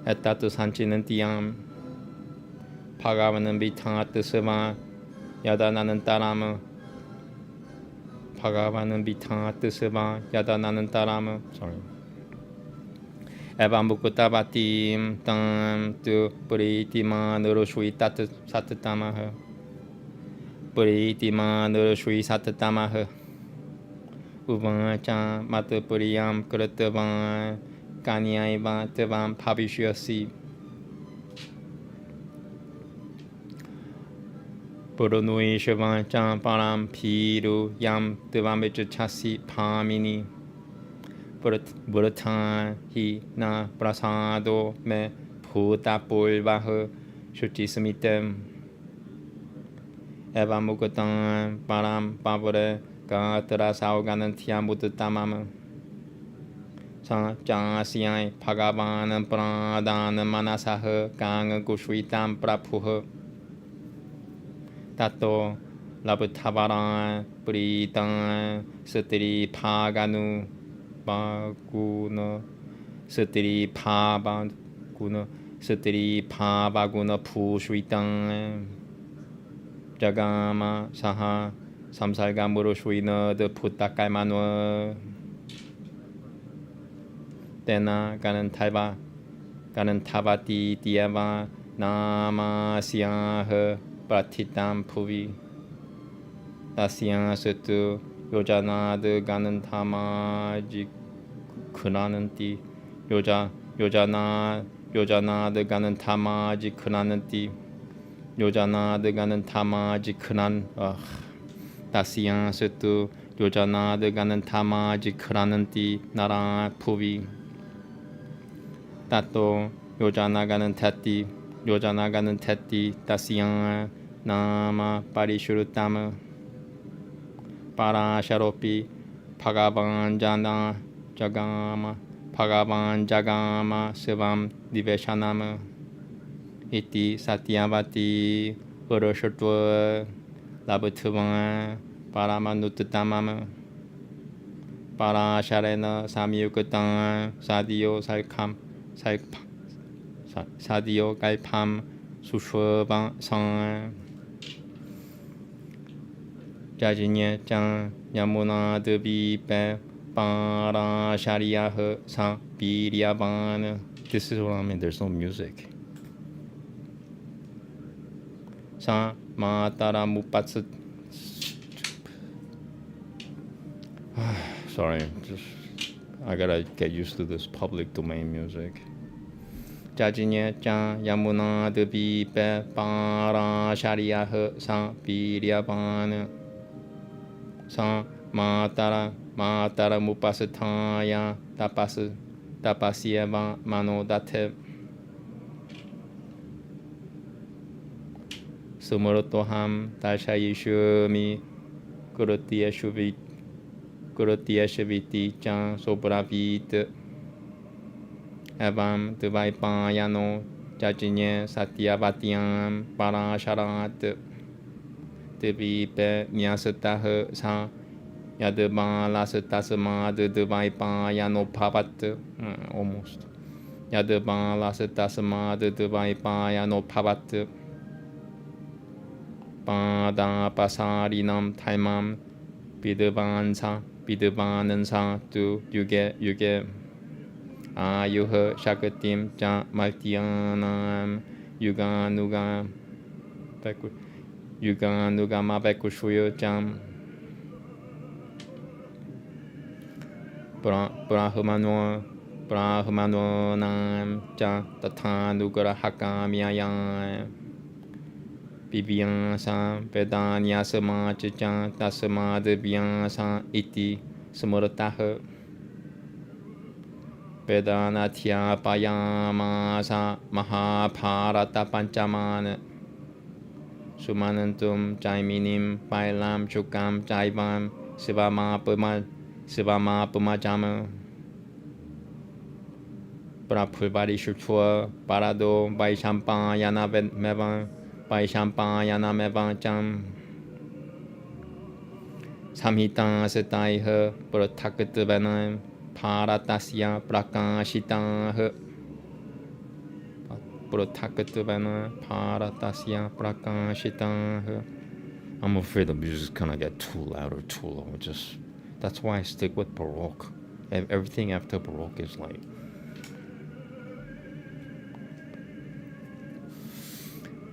S2: 에따트 산치는 띠암 파가바는 비탕아트 스마 야다나는 따라무 파가바는 비탕아트 스마 야다나는 따라무 에반부쿠 따바팀 땅뚜 뿌리티마 느루슈이 따트 사트 따마흐 뿌리티마 느루슈이 사트 따마흐 우방아짱 마트 뿌리암 그릇뜨방 Kanyaiva Tevam Pavishyasi Puranui Shivancham Param Piru Yam Tevam Vichachasi Pamini Buratan Hi Na Prasado Me Bhuta Pulvaha Shuchisamitem Evam Mukatan Param Pavare Gatra Sauganantiam Buddhatamam Jasiai Bhagavan Pradhan Manasaha Gang Gushwitam Prapuha Tato Labutavaran Pritan Satri Paganu Baguna Satri Pabaguna Satri Pabaguna Pushwitan Jagama Saha Samsalgamuru Shwina de Puttakaimanu Tena Ganan Tavati Diava Namasyaha Pratitam Puvi Dasya Sutu Yojana de Ganan Tamaji Kunananti Yojana de Ganan Tamaji Kunananti Yojana de Ganan Tamaji Kunan Dasya Sutu Yojana de Ganan Tamaji Kunananti Nara Puvi Tato Yojana Ganan Tati Tasya Nama Parishurutama Parasharopi Bhagavan Jagama Sivam Diveshanama Iti Satyavati Urushatva Labutva Paramanuttamama Parasharena Samyukatan Sadio Galpam Sushvaban Sang Jajinye Jang Yamuna Devi Be Parashariyah Sang Biryavan. This is what I mean, there's no music. Sang Matara Mupatsu. Sorry, I gotta get used to this public domain music. Jajinye Jang Yamuna Devi Be Parashariyah Sang Biryavan. Sang Matara Mupasataya Tapas tapasya mano date sumurtoham tashayishumi kurutiyashviti chan sopravit evam tvaipayano jajinye satyavatyam parasharat tvipe nyasatah sa yadva lasatasma dvaipayano bhavat almost yadva lasatasma dvaipayano bhavat pada pasarinam taimam vidvanansa tu yuge ayuha shakatim cha maltyanam yuganugama bekushuyo jam brahmano nam cha tathanugara hakamyayam Bibhyasa Vedanya Samachacha Tasmadabhyasa Iti Samurataha Vedanatya Payamasa Mahabharata Panchamana Sumanantum Jaiminim Pailam Chukam Jaivam Sivama Pumajama Prapulvari Shutua Parado Vaishampayana Mevan Vaishampayana mevancham samhita setaiha pratakatavanam paratasya prakashitaha pratakatavana paratasya prakashitaha. I'm afraid the music's gonna get too loud or too low. That's why I stick with Baroque. Everything after Baroque is like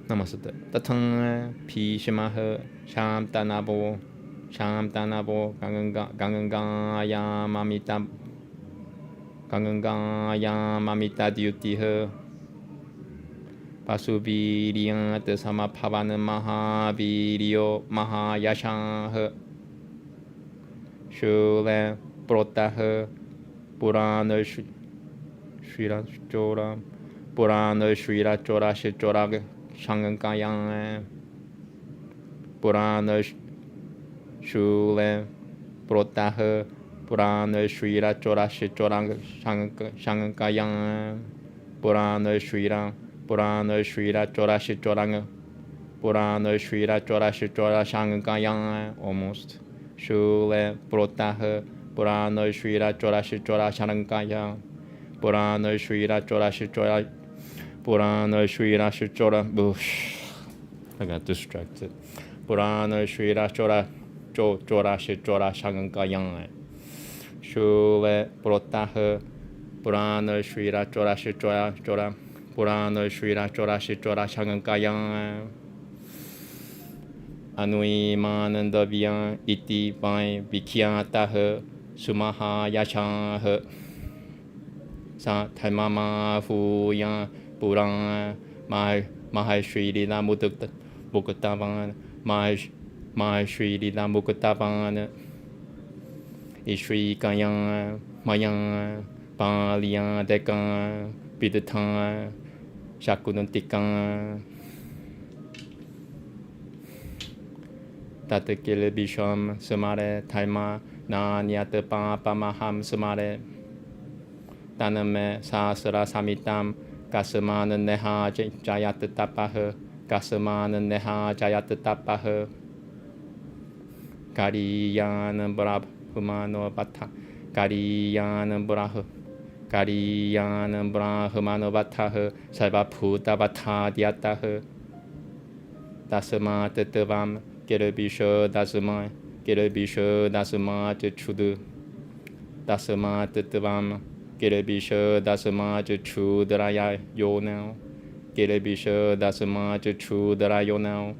S2: Namaste. Tatang Pishamaha Sham Tanabo Gangangaya Mamita Dyutiha Pasubiriya Tasama Pavana Mahaviryo Mahayashaha Shule Protaha Purana Shira Chora Shichora Shangankayang Purana Shule Protaha Purana Shira Chora Shichorang Shangankayang Purana Shira Chora Shichorang Purana Shira Chora Shichora Shangankayang almost Shule Protaha Purana Shira Chora Shichora Shangankayang Purana Shira Chora Shichora Purana Shira Shichora. I got distracted. Purana Shira Chora Shichora Shangankayang Shule Protaha Purana Shira Chora Shichora Purana Shira Chora Shichora Shangankayang Anui Manandavya Iti Vai Vikyataha Sumaha Yashaha Sa Taimama Fuya Purana Mahashri Lila Mukutavan Mahashri Lila Mukutavan Ishri Kayang Mayang Paliyan Dekan Bidatan Shakunantikan Tatakil Bisham Samare Taima Nanyatapa Pamaham Samare Taname Sasara Samitam Kasamana Neha Jayat Tapaha Kasamana Neha Jayat Tapaha Kariyana Brahmano Bata Kariyana Brahmano Bataha Sarvaputa Bata Diataha Dasama Tetavam Gerabisha Dasama Gerabisha Dasama Chudu Dasama Tetavam Gerabisha Dasama Chudraya Yo now Gerabisha Dasama Chudraya Yo now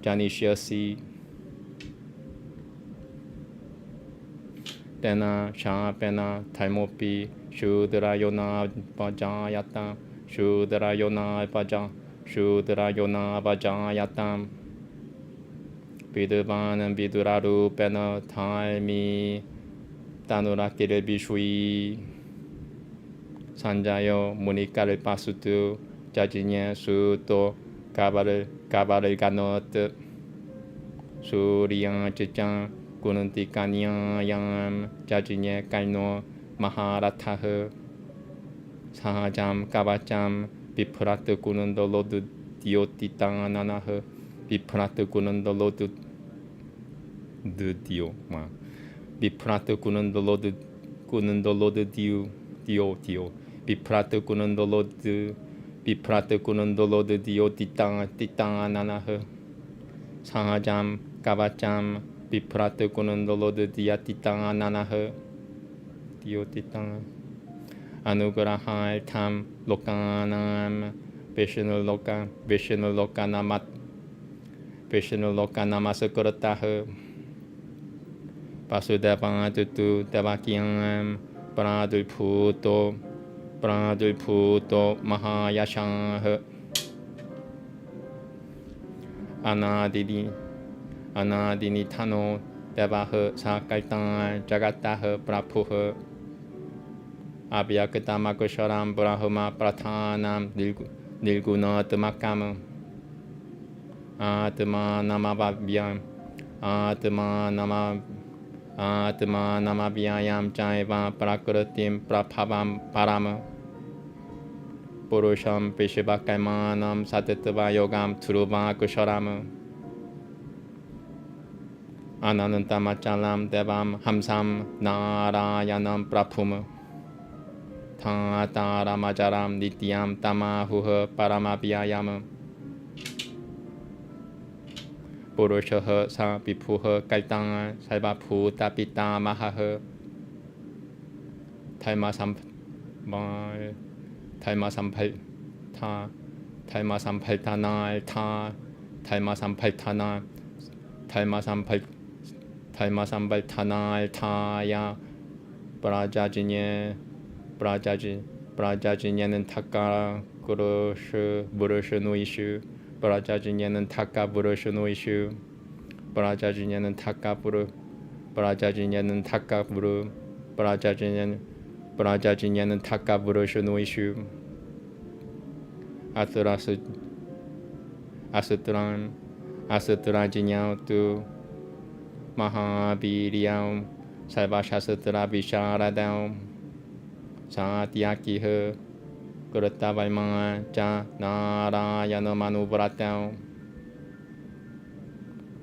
S2: Janisha Si Tena Shapena Taimopi Shudrayona Vajayata Shudrayona Vajayatam Viduvan and Viduraru Pena Taimi Tanura Kirebishui 산자요 무니까를 바수두 자진예 수또 가발을 가노트 수리양 지장 구는티까니양 자진예 깔노 마하라타흐 사하잠 까바잠 비프라트 구는돌로드 디오티땅나나흐 비프라트 구는돌로드 드디오 비프라트 구는돌로드 디오 비프라트 구는돌로드 디오 티땅나나흐 사하잠 까바잠 비프라트 구는돌로드 디아티땅나나흐 디오 티땅 아누그라할 탐 로카남 비슈누로카나마스 그렇다흐 바수데바두두 데바키양 브라둘푸토 마하야샹흐 아나디니 타노 데바흐 사깔땅 자가타흐 브라푸흐 아비야크타마쿠셔람 브라흐마 프라타남 닐구너트마카무 아트마나마바비얌 아트마나마비야얌 짜이바 프라크르팀 프라파밤 파라무 purusham pishibakaimanam satatva yogam turuva kusharam anantamachalam devam hamsam narayanam prapum tataramajaram nityam tamahuha paramabhyayam purushaha sa pipuha kaitang salvabhuta pitamaha 탈마삼팔타나야 브라자진예는 타카 부르슈 노이슈 브라자진예는 타카 부르슈 노이슈 브라자진예는 타카 부르 브라자진예는 타카 부르 브라자진예는 타카 부르슈 노이슈 아스트라지냐우투 마하비리야움 살바샤스트라 비샤라다움 사티야키흐 그렇다발망아 자 나라야노 마누브라다움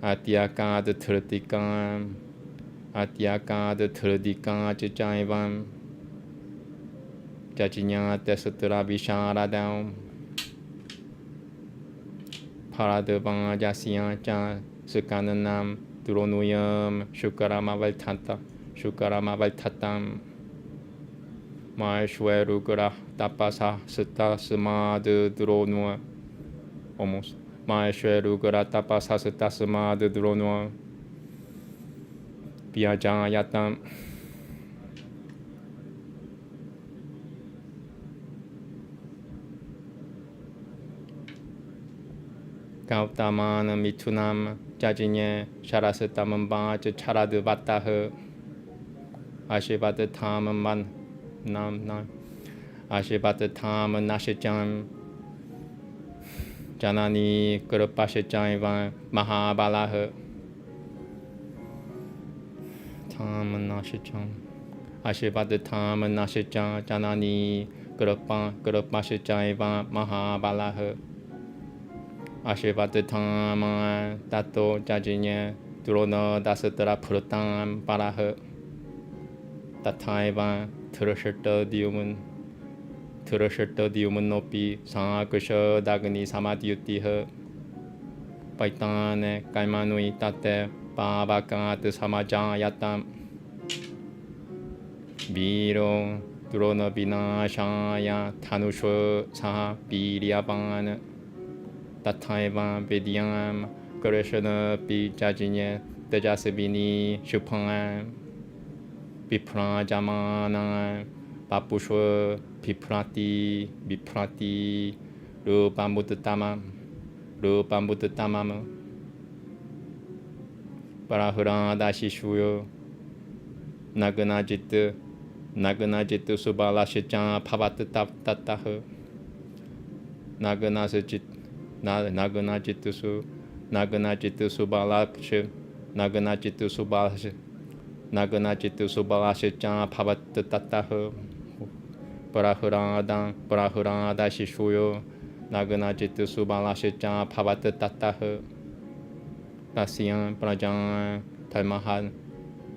S2: 아티야카드 트르디까 지짜이밤 자지냐 테스트라 비샤라다움 파라드방아 자시야 자 스카는남 드로누염 슈카라마발타땀 마에슈에루그라 타파사 스타스마드 드로누아 오모스 마에슈에루그라 타파사 스타스마드 드로누아 비아자야땀 가우타마는 미투남 자진예 샤라스타문 바즈 차라드 바타흐 아시바드 탐은 만남남 아시바드 탐은 나시짱 자나니 그릇바시짱이반 마하발라흐 탐은 나시짱 아시바드 탐은 나시짱 자나니 그릇바시짱이반 마하발라흐 아시바드 탐은 따또 자진예 드로너 다스트라 푸르땅 바라흐 따타이반 트르셔터 디움은 높이 상하그셔 다그니 사마디유티흐 파이탄에 깔마누이 따테 바바카트 사마자야땀 비로 드로너 비나샤야 타누쇼 사하 비리아방은 따타이반 베디암 그레셔너 비자진예 데자스비니 슈팡암 비프라자마나 바푸쇼 비프라티 루밤부트타맘 바라흐라 다시슈요 나그나지트 나그나지트 수발라시짱 파바트타타타흐 나그나지트 수발라시 나그나지트 수발라시짱 파바트타타흐 브라흐라다 시슈요 나그나지트 수발라시짱 파바트타타흐 다시양 브라장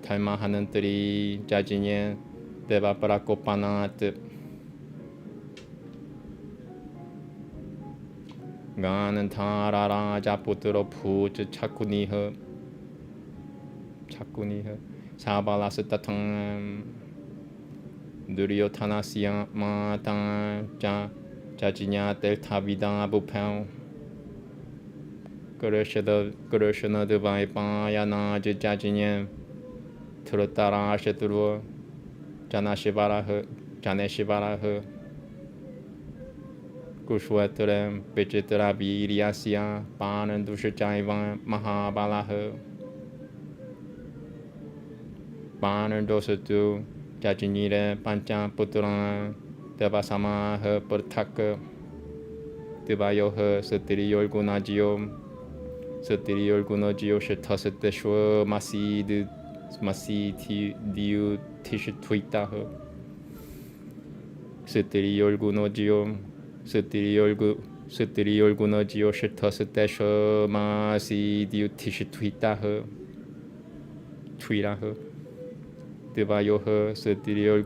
S2: 달마하는 들이 자진예 데바브라코파나트 가는 타라라 자푸트로 푸즈 차쿠니흐 사발라스타탕 누리오타나시야 마탕 자지냐 델타비다 부평 그르셔너 드바이파야나 자지냐 트르타라 셰트루 자네시바라흐 कुशवत्रम पिचित्रा वीर्यास्या पान दुष्चाइवां महाबालाह पान दोसतु चाचिनीरे पंचा पुत्रां तवासमाह पृथक तिवायोह सतिरियोल गुणाजियो शथसतेश्व मसी दियु थिशत्विताह सतिरियोल गुणाजियो शथसतेश्व मसी दियु थिशत्विताह तिवायोह सतिरियोल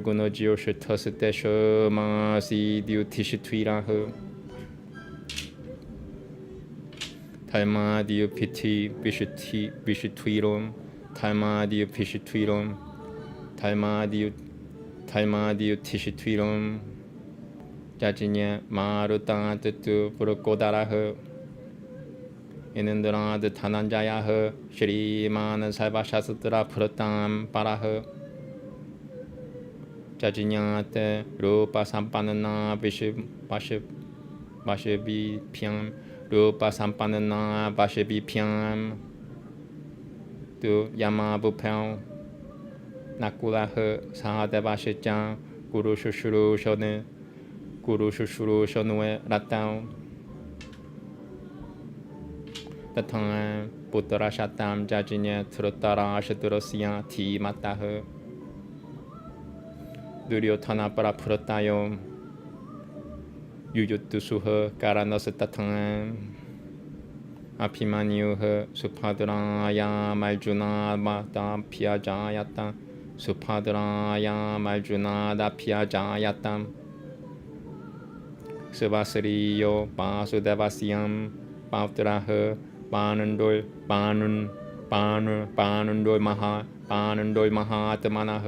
S2: गुणाजियो शथसतेश्व मसी दियु थिशत्विराह 탈마디유 피티 비시트위롬 탈마디유 티시트위롬 자진예 마루땅아뜨뚜 부르꼬다라흐 이는드라드 타난자야흐 시리마는 살바샤스트라 프르땅 빠라흐 자진야테 루파 삼파는나 바시비피암 루파 삼파는나 바시비피암 뚜 야마부평 나쿠라흐 사하데바시짱 구루슈슈루쇼누에 라땅 तथा पुत्रा शताम जाजिन्य थ्रुतारा शतुरसिया थी माता है दुर्योधना परा फुरतायो युयुत्सुह कारणस तथा अभिमान्युह सुभद्राया अर्जुना माता प्याजायता सुभद्राया अर्जुना दाप्याजायता सुवासरियो वासुदेवस्यं पौत्रः पानंडोल महात्मनः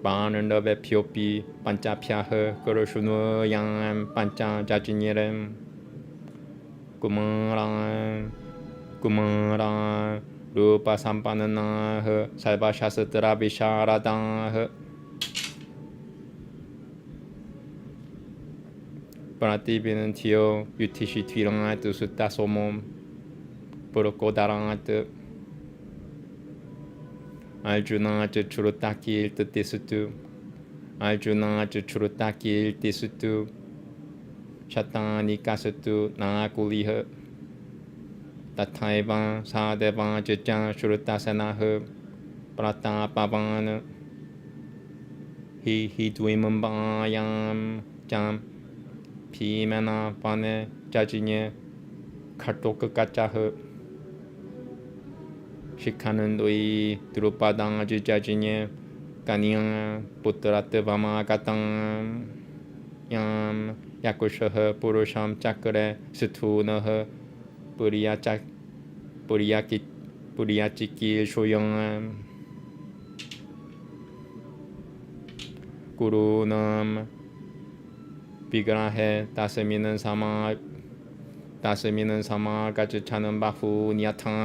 S2: पानंडवेभ्योऽपि पंचाभ्यः करुषुनुयां पंचाजाजिन्यरं कुमारा रूपसम्पन्नाः सर्वशास्त्रविशारदाः प्रतिबिनन्त्यो युधिष्ठिरं सुतासोमं पुरकोदारात् अर्जुना च छुरुताकीर्तिसुतु शतानिकासतु नाकुलिह तथैव सादेवा च श्रुतासनः प्रतापवान् हि द्विमम्बायां चां भीमना पाने जाजिन्य खटोक काचाह शिखानंदोई द्रुपदां जाजिन्य कन्या पुत्रत्वमागतं यां याकुशः पुरुषं चक्रे सुथूनः पुर्याचिकीर्षुयं कुरूणां विग्रहे तासमिनं समागच्छानं बाहुन्यथां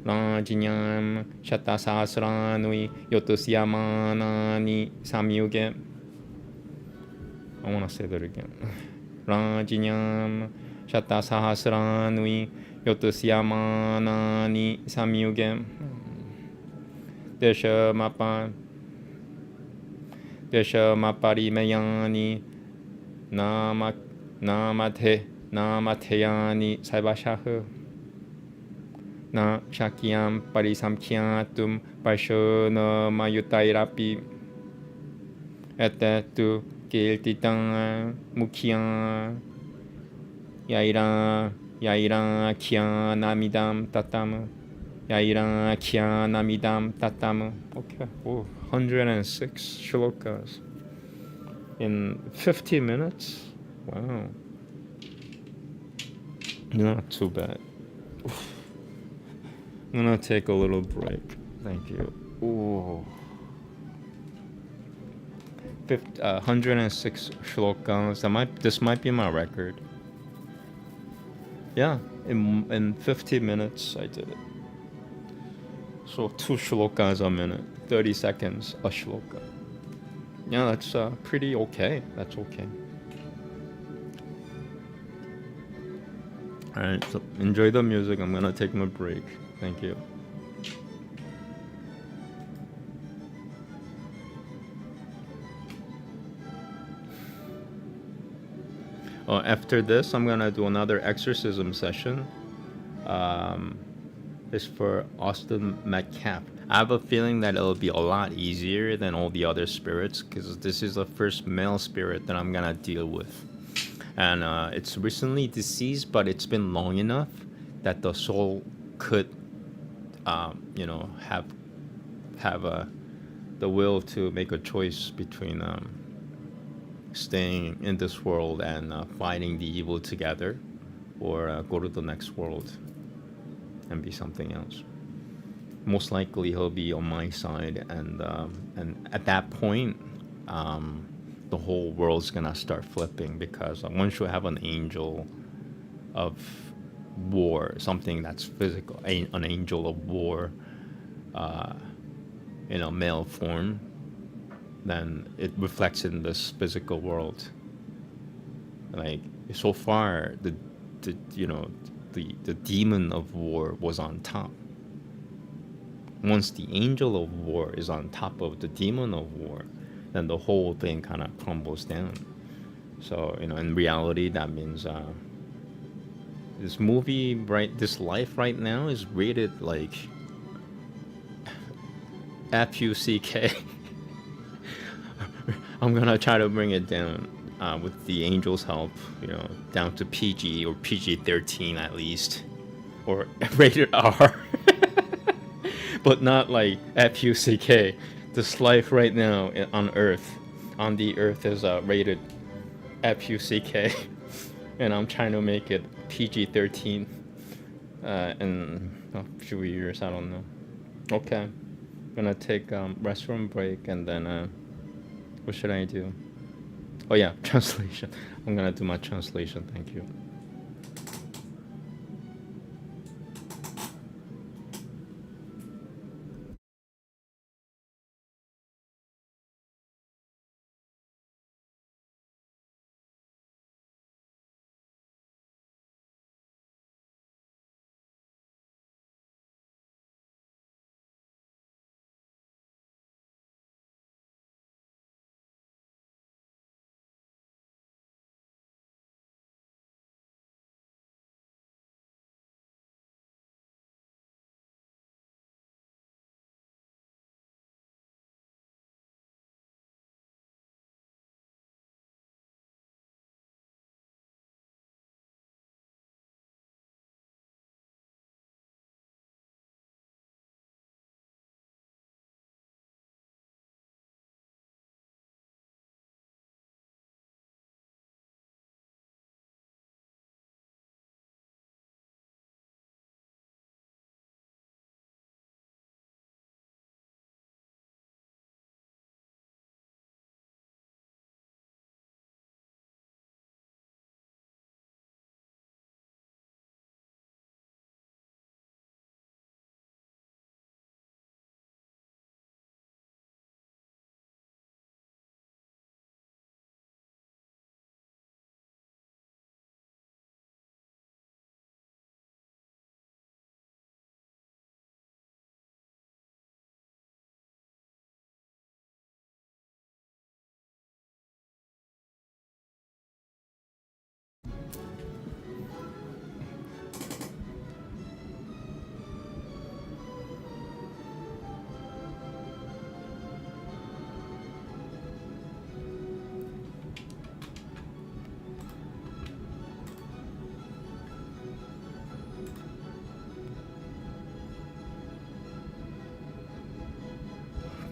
S2: राजिन्यां शतसहस्राणि योतुष्यमानानि संयुगे I want to say that again. Rajinyam Shata Sahasranui Yotusyamanani Samyugam Desha Maparimayani Namateyani Saibashahu Na Shakyam Parisamkhyatum Pashona Mayutairapi Etetu Kiltitan Mukhya Yaira Kyanamidam Tatam Yaira Kyanamidam Tatam. Okay, 106 shlokas in 50 minutes. Wow, not too bad. I'm gonna take a little break. Thank you. Ooh. 106 shlokas. This might be my record. Yeah, in 50 minutes I did it. So 2 shlokas a minute, 30 seconds a shloka. Yeah, that's pretty okay. That's okay. Alright, so enjoy the music. I'm gonna take my break. Thank you. After this, I'm gonna do another exorcism session. It's for Austin Metcalf. I have a feeling that it'll be a lot easier than all the other spirits because this is the first male spirit that I'm gonna deal with. And it's recently deceased, but it's been long enough that the soul could, have the will to make a choice between staying in this world and fighting the evil together, or go to the next world and be something else. Most likely he'll be on my side, and at that point, the whole world's gonna start flipping, because once you have an angel of war, something that's physical, an angel of war, in a male form, then it reflects in this physical world. Like, so far, the demon of war was on top. Once the angel of war is on top of the demon of war, then the whole thing kind of crumbles down. So, in reality, that means this life right now is rated like FUCK. I'm gonna try to bring it down with the angel's help, down to PG or PG-13 at least, or rated R. But not like FUCK. This life right now on the earth is rated FUCK, and I'm trying to make it PG-13 in a few years. I don't know. Okay, gonna take restroom break, and then what should I do? Oh yeah, translation. I'm gonna do my translation. Thank you.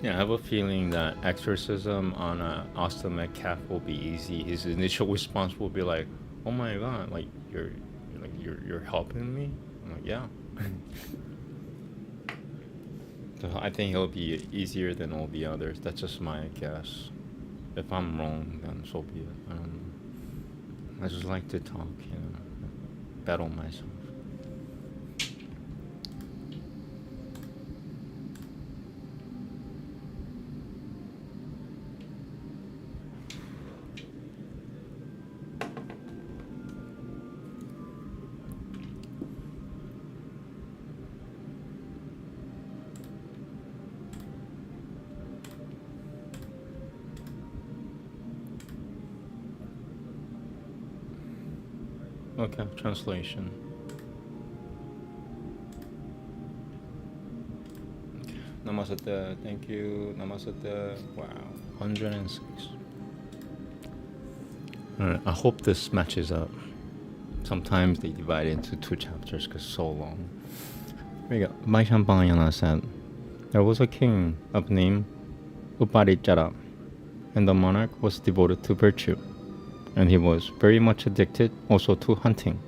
S1: Yeah, I have a feeling that exorcism on Austin Metcalf will be easy. His initial response will be like, "Oh my god, like you're helping me." I'm like, "Yeah." So I think he'll be easier than all the others. That's just my guess. If I'm wrong, then so be it. I don't know. I just like to talk, battle myself. Okay, translation. Namaste, thank you. Namaste. Wow, 106. Alright, I hope this matches up. Sometimes they divide into 2 chapters because it's so long. Here we go. Vaishambhayana said, there was a king of name Upaditjara, and the monarch was devoted to virtue, and he was very much addicted also to hunting.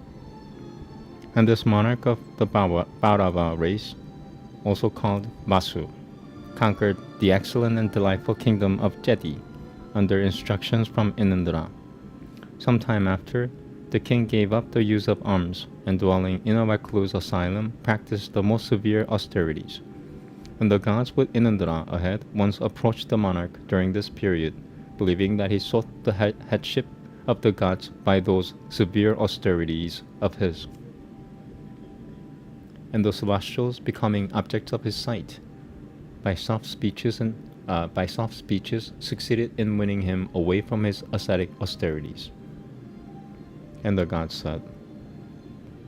S1: And this monarch of the Bhaurava race, also called Vasu, conquered the excellent and delightful kingdom of Jeti under instructions from Inindra. Some time after, the king gave up the use of arms and, dwelling in a recluse asylum, practiced the most severe austerities. And the gods with Inindra ahead once approached the monarch during this period, believing that he sought the headship of the gods by those severe austerities of his. And the celestials, becoming objects of his sight, by soft speeches succeeded in winning him away from his ascetic austerities. And the gods said,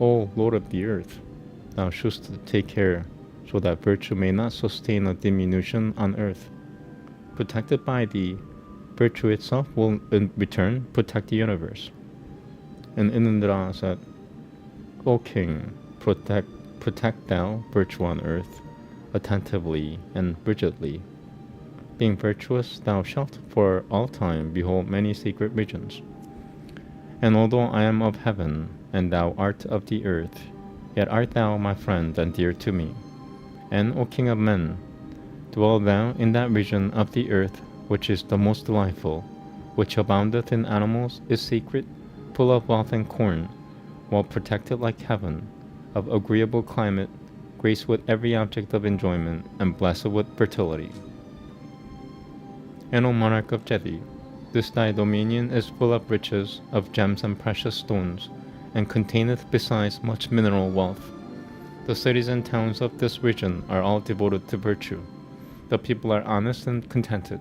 S1: O Lord of the earth, thou shouldst take care so that virtue may not sustain a diminution on earth. Protected by thee, virtue itself will in return protect the universe. And Inindra said, O king, protect thou virtue on earth, attentively and rigidly. Being virtuous, thou shalt for all time behold many secret regions. And although I am of heaven, and thou art of the earth, yet art thou my friend and dear to me. And, O king of men, dwell thou in that region of the earth which is the most delightful, which aboundeth in animals, is secret, full of wealth and corn, well protected like heaven, of agreeable climate, graced with every object of enjoyment, and blessed with fertility. And, O monarch of Jeti, this thy dominion is full of riches, of gems and precious stones, and containeth besides much mineral wealth. The cities and towns of this region are all devoted to virtue. The people are honest and contented.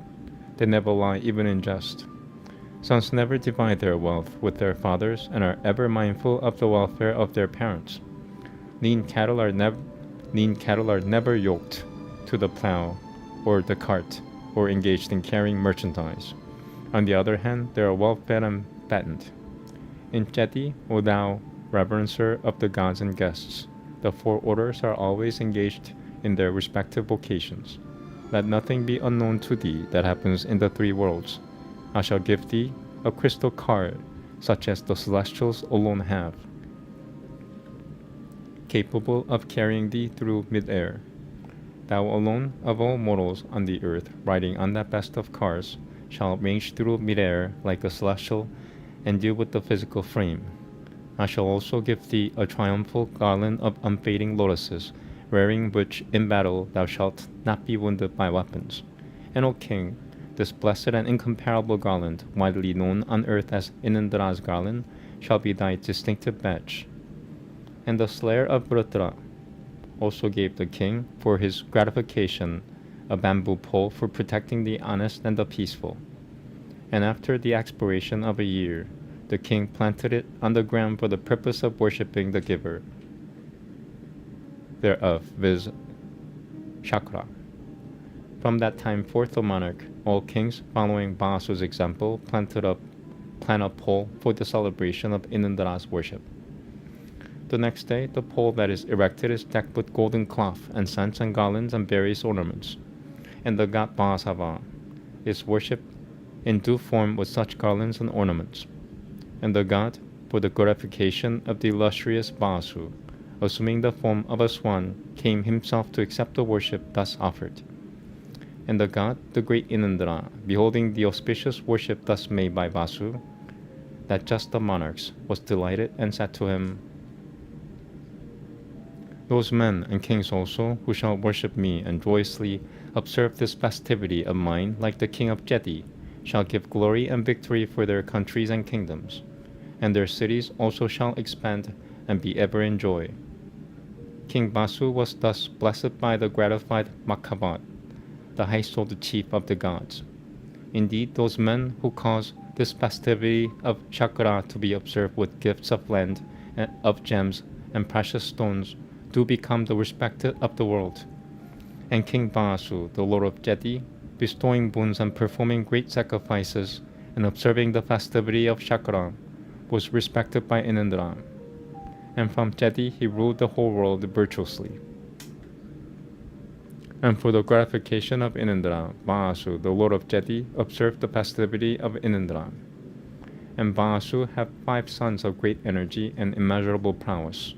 S1: They never lie even in jest. Sons never divide their wealth with their fathers, and are ever mindful of the welfare of their parents. Lean cattle are never yoked to the plow or the cart, or engaged in carrying merchandise. On the other hand, they are well fed and fattened. In Jeti, O thou reverencer of the gods and guests, the 4 orders are always engaged in their respective vocations. Let nothing be unknown to thee that happens in the 3 worlds. I shall give thee a crystal card, such as the celestials alone have, capable of carrying thee through mid-air. Thou alone of all mortals on the earth, riding on that best of cars, shall range through mid-air like a celestial and deal with the physical frame. I shall also give thee a triumphal garland of unfading lotuses, wearing which in battle thou shalt not be wounded by weapons. And, O king, this blessed and incomparable garland, widely known on earth as Inindra's garland, shall be thy distinctive badge. And the slayer of Vritra also gave the king, for his gratification, a bamboo pole for protecting the honest and the peaceful. And after the expiration of a year, the king planted it on the ground for the purpose of worshipping the giver thereof, viz. Chakra. From that time forth, O monarch, all kings, following Vasu's example, plant a pole for the celebration of Inindra's worship. The next day, the pole that is erected is decked with golden cloth and scents and garlands and various ornaments.
S2: and the god Bahasava is worshipped in due form with such garlands and ornaments. And the god, for the gratification of the illustrious Basu, assuming the form of a swan, came himself to accept the worship thus offered. And the god, the great Inandra, beholding the auspicious worship thus made by Vasu, that just the monarchs, was delighted and said to him, Those men and kings also who shall worship me and joyously observe this festivity of mine like the king of Jeti shall give glory and victory for their countries and kingdoms, and their cities also shall expand and be ever in joy. King Basu was thus blessed by the gratified Makhavat, the high-souled chief of the gods. Indeed, those men who cause this festivity of Chakra to be observed with gifts of land, and of gems, and precious stones do become the respected of the world. And King Basu, the lord of Jeti, bestowing boons and performing great sacrifices and observing the festivity of Chakra, was respected by Inandra. And from Jeti he ruled the whole world virtuously. And for the gratification of Inandra, Basu, the lord of Jeti, observed the festivity of Inandra. And Basu had 5 sons of great energy and immeasurable prowess.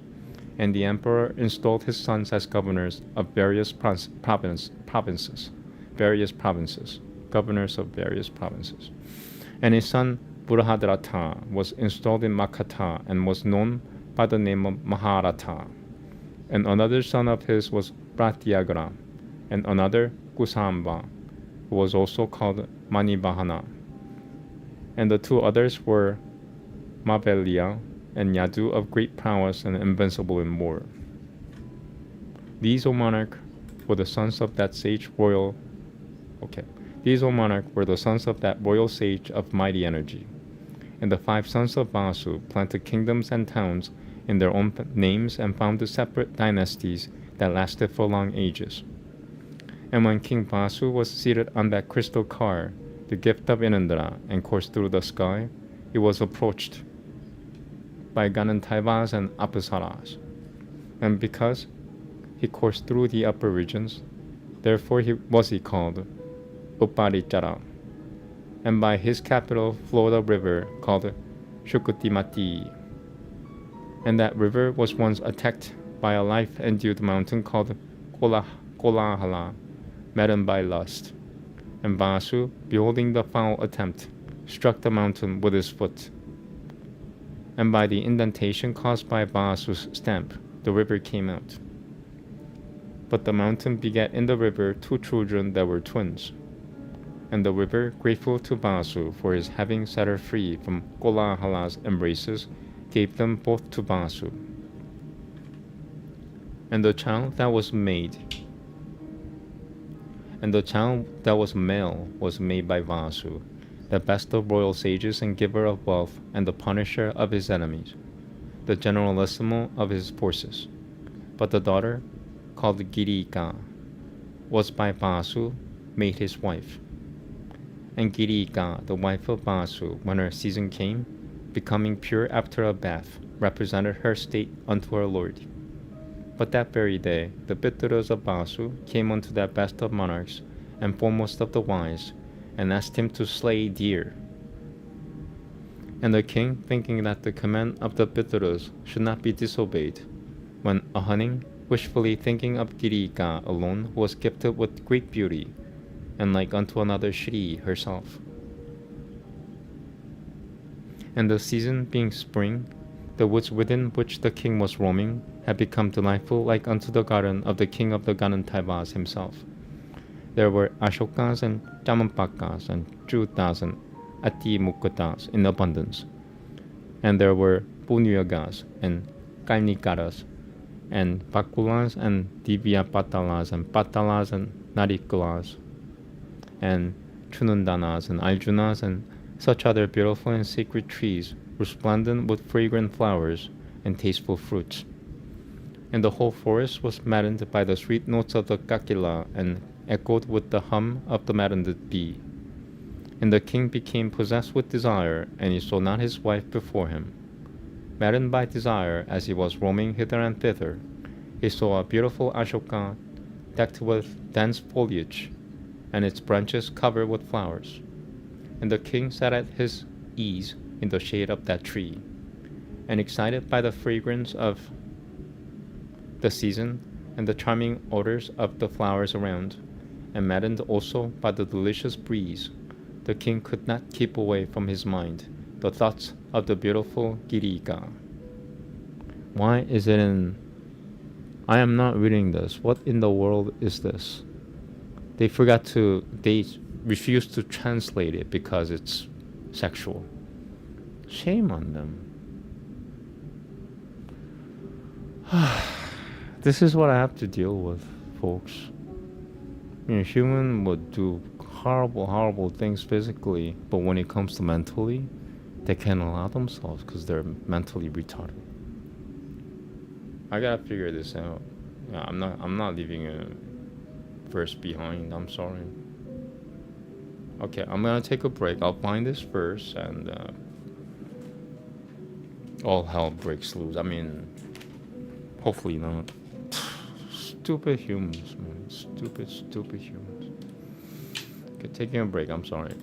S2: And the emperor installed his sons as governors of various provinces, governors of various provinces. And his son Burhadrata was installed in Makata and was known by the name of Mahabharata. And another son of his was Pratyagra, and another Kusamba, who was also called Manibahana. And the 2 others were Mavelia and Yadu, of great prowess and invincible in war. These, O monarch, were the sons of that royal sage of mighty energy. And the 5 sons of Basu planted kingdoms and towns in their own names and founded separate dynasties that lasted for long ages. And when King Basu was seated on that crystal car, the gift of Inandra, and coursed through the sky, he was approached by Ganantaivas and Apsaras. And because he coursed through the upper regions, therefore he called Uparichara. And by his capital flowed a river called Shukutimati. And that river was once attacked by a life-endued mountain called Kolahala, maddened by lust. And Basu, beholding the foul attempt, struck the mountain with his foot. And by the indentation caused by Basu's stamp, the river came out. But the mountain begat in the river 2 children that were twins. And the river, grateful to Basu for his having set her free from Kolahala's embraces, gave them both to Basu. And the child that was male was made by Vasu, the best of royal sages and giver of wealth and the punisher of his enemies, the generalissimo of his forces. But the daughter, called Girika, was by Vasu made his wife. And Girika, the wife of Vasu, when her season came, becoming pure after a bath, represented her state unto her lord. But that very day the Pitaras of Basu came unto that best of monarchs and foremost of the wise, and asked him to slay deer. And the king, thinking that the command of the Pitaras should not be disobeyed, went a-hunting, wishfully thinking of Girika alone, who was gifted with great beauty, and like unto another Shri herself. And the season being spring, the woods within which the king was roaming had become delightful like unto the garden of the king of the Ganantaivas himself. There were Ashokas and Jamampakas and Jutas and Atimukutas in abundance. And there were Punyagas and Kalnikaras and Pakulas and Divyapatalas and Patalas and Narikulas and Chunundanas and Arjunas and such other beautiful and sacred trees, resplendent with fragrant flowers and tasteful fruits. And the whole forest was maddened by the sweet notes of the kakila and echoed with the hum of the maddened bee. And the king became possessed with desire, and he saw not his wife before him. Maddened by desire, as he was roaming hither and thither, he saw a beautiful Ashoka decked with dense foliage, and its branches covered with flowers. And the king sat at his ease in the shade of that tree, and excited by the fragrance of the season and the charming odors of the flowers around, and maddened also by the delicious breeze, the king could not keep away from his mind the thoughts of the beautiful Girika. Why is it in... I am not reading this. What in the world is this? They refused to translate it because it's sexual. Shame on them. This is what I have to deal with, folks. You know, human would do horrible, horrible things physically, but when it comes to mentally, they can't allow themselves because they're mentally retarded. I gotta figure this out. Yeah, I'm not leaving a verse behind. I'm sorry. Okay, I'm gonna take a break. I'll find this verse and all hell breaks loose. I mean, hopefully not. Stupid humans, man. Stupid humans. Okay, taking a break. I'm sorry.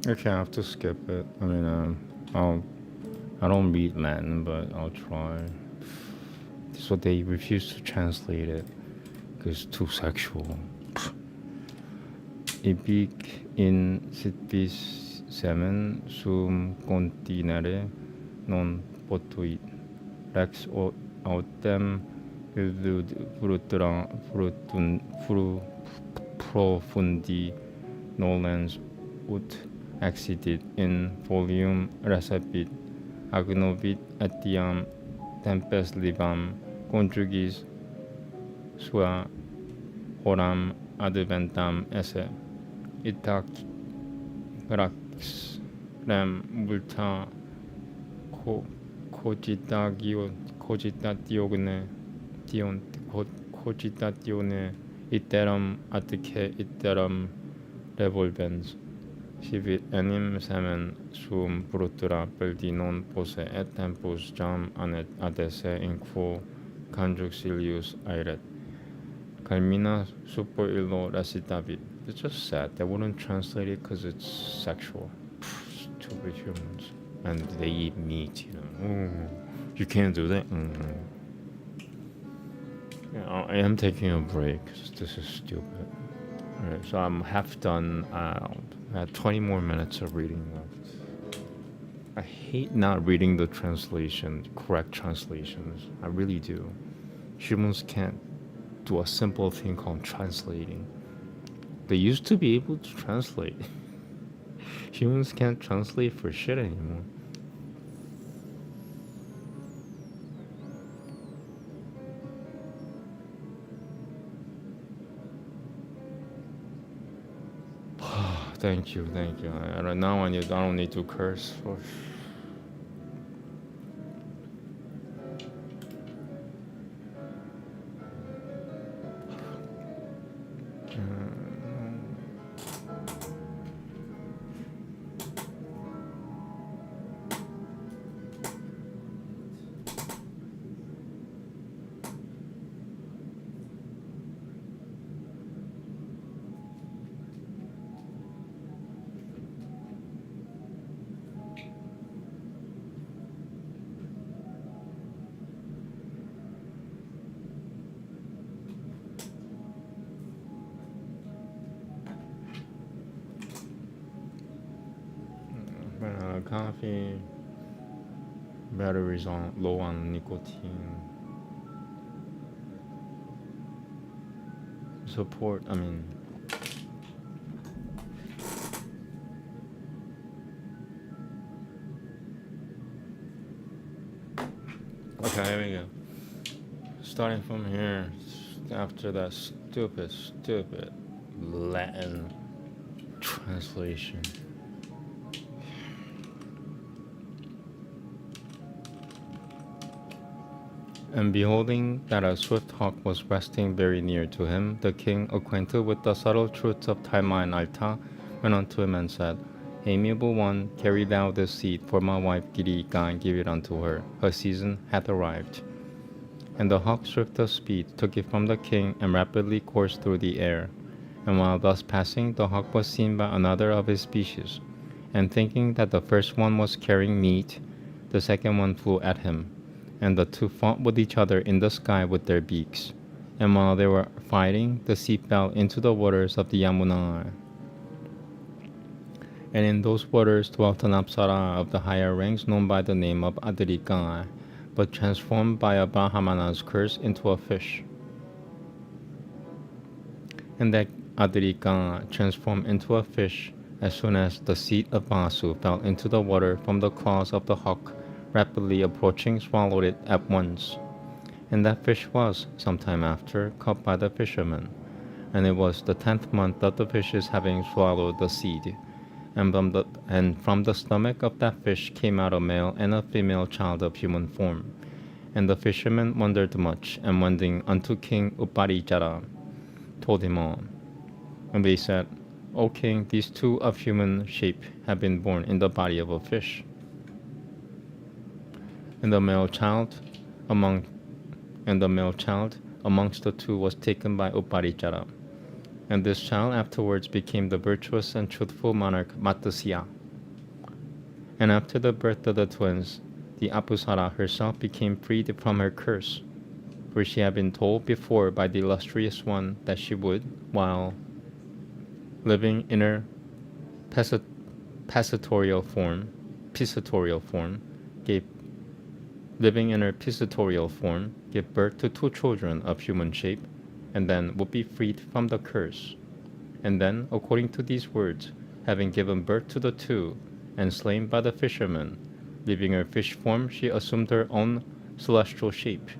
S2: Okay, I have to skip it. I mean, I don't read Latin, but I'll try. So they refuse to translate it because it's too sexual. Ibig in sitbis semen sum continere non potuit rex autem
S1: profundi nolens ut excidit in folium recepit agnobit etiam tempes libam conjugis sua horam adventam esse itac rax rem multa cogitatione iterum atque iterum revolvens civit enim semen sum brutura perdi non posse et tempus jam adesse in quo conjuxilius aeret carmina super illo recitavit. It's just sad. They wouldn't translate it because it's sexual. Stupid humans. And they eat meat, you know. Ooh, you can't do that. Yeah, I am taking a break because this is stupid. Alright, so I'm half done. I have 20 more minutes of reading left. I hate not reading the translation, correct translations. I really do. Humans can't do a simple thing called translating. They used to be able to translate. Humans can't translate for shit anymore. Thank you. Now I don't need to curse. Coffee, batteries low on nicotine, support, okay, here we go. Starting from here, after that stupid Latin translation. And beholding that a swift hawk was resting very near to him, the king, acquainted with the subtle truths of Taima and Alta, went unto him and said, Amiable one, carry thou this seed for my wife Girika and give it unto her. Her season hath arrived. And the hawk, swift of speed, took it from the king and rapidly coursed through the air. And while thus passing, the hawk was seen by another of his species. And thinking that the first one was carrying meat, the second one flew at him. And the two fought with each other in the sky with their beaks. And while they were fighting, the seed fell into the waters of the Yamuna. And in those waters dwelt an apsara of the higher ranks known by the name of Adirika, but transformed by a Brahmana's curse into a fish. And that Adirika transformed into a fish as soon as the seed of Basu fell into the water from the claws of the hawk, rapidly approaching, swallowed it at once. And that fish was, some time after, caught by the fishermen. And it was the 10th month of the fish's having swallowed the seed. And from the stomach of that fish came out a male and a female child of human form. And the fishermen wondered much, and wending unto King Uparijara, told him all. And they said, O king, these two of human shape have been born in the body of a fish. And the male child amongst the two was taken by Uparijara. And this child afterwards became the virtuous and truthful monarch Matsya. And after the birth of the twins, the Apusara herself became freed from her curse, for she had been told before by the illustrious one that she would, while living in her piscatorial form,
S2: give birth to 2 children of human shape, and then would be freed from the curse. And then, according to these words, having given birth to the 2, and slain by the fisherman, leaving her fish form, she assumed her own celestial shape.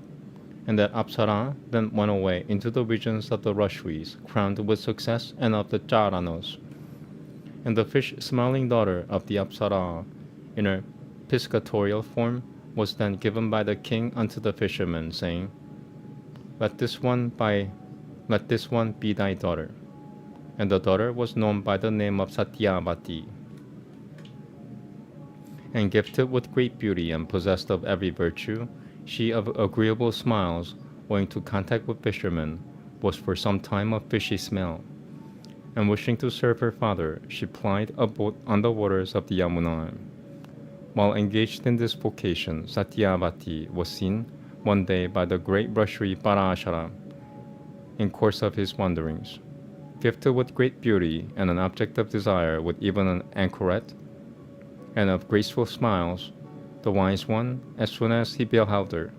S2: And that Apsara then went away into the regions of the Rashvis, crowned with success, and of the Charanos. And the fish-smiling daughter of the Apsara, in her piscatorial form, was then given by the king unto the fisherman, saying, Let this one be thy daughter. And the daughter was known by the name of Satyavati. And gifted with great beauty and possessed of every virtue, she of agreeable smiles, owing to contact with fishermen, was for some time of fishy smell. And wishing to serve her father, she plied a boat on the waters of the Yamuna. While engaged in this vocation, Satyavati was seen one day by the great Rashri Parashara in course of his wanderings. Gifted with great beauty and an object of desire with even an anchoret, and of graceful smiles, the wise one, as soon as he beheld her,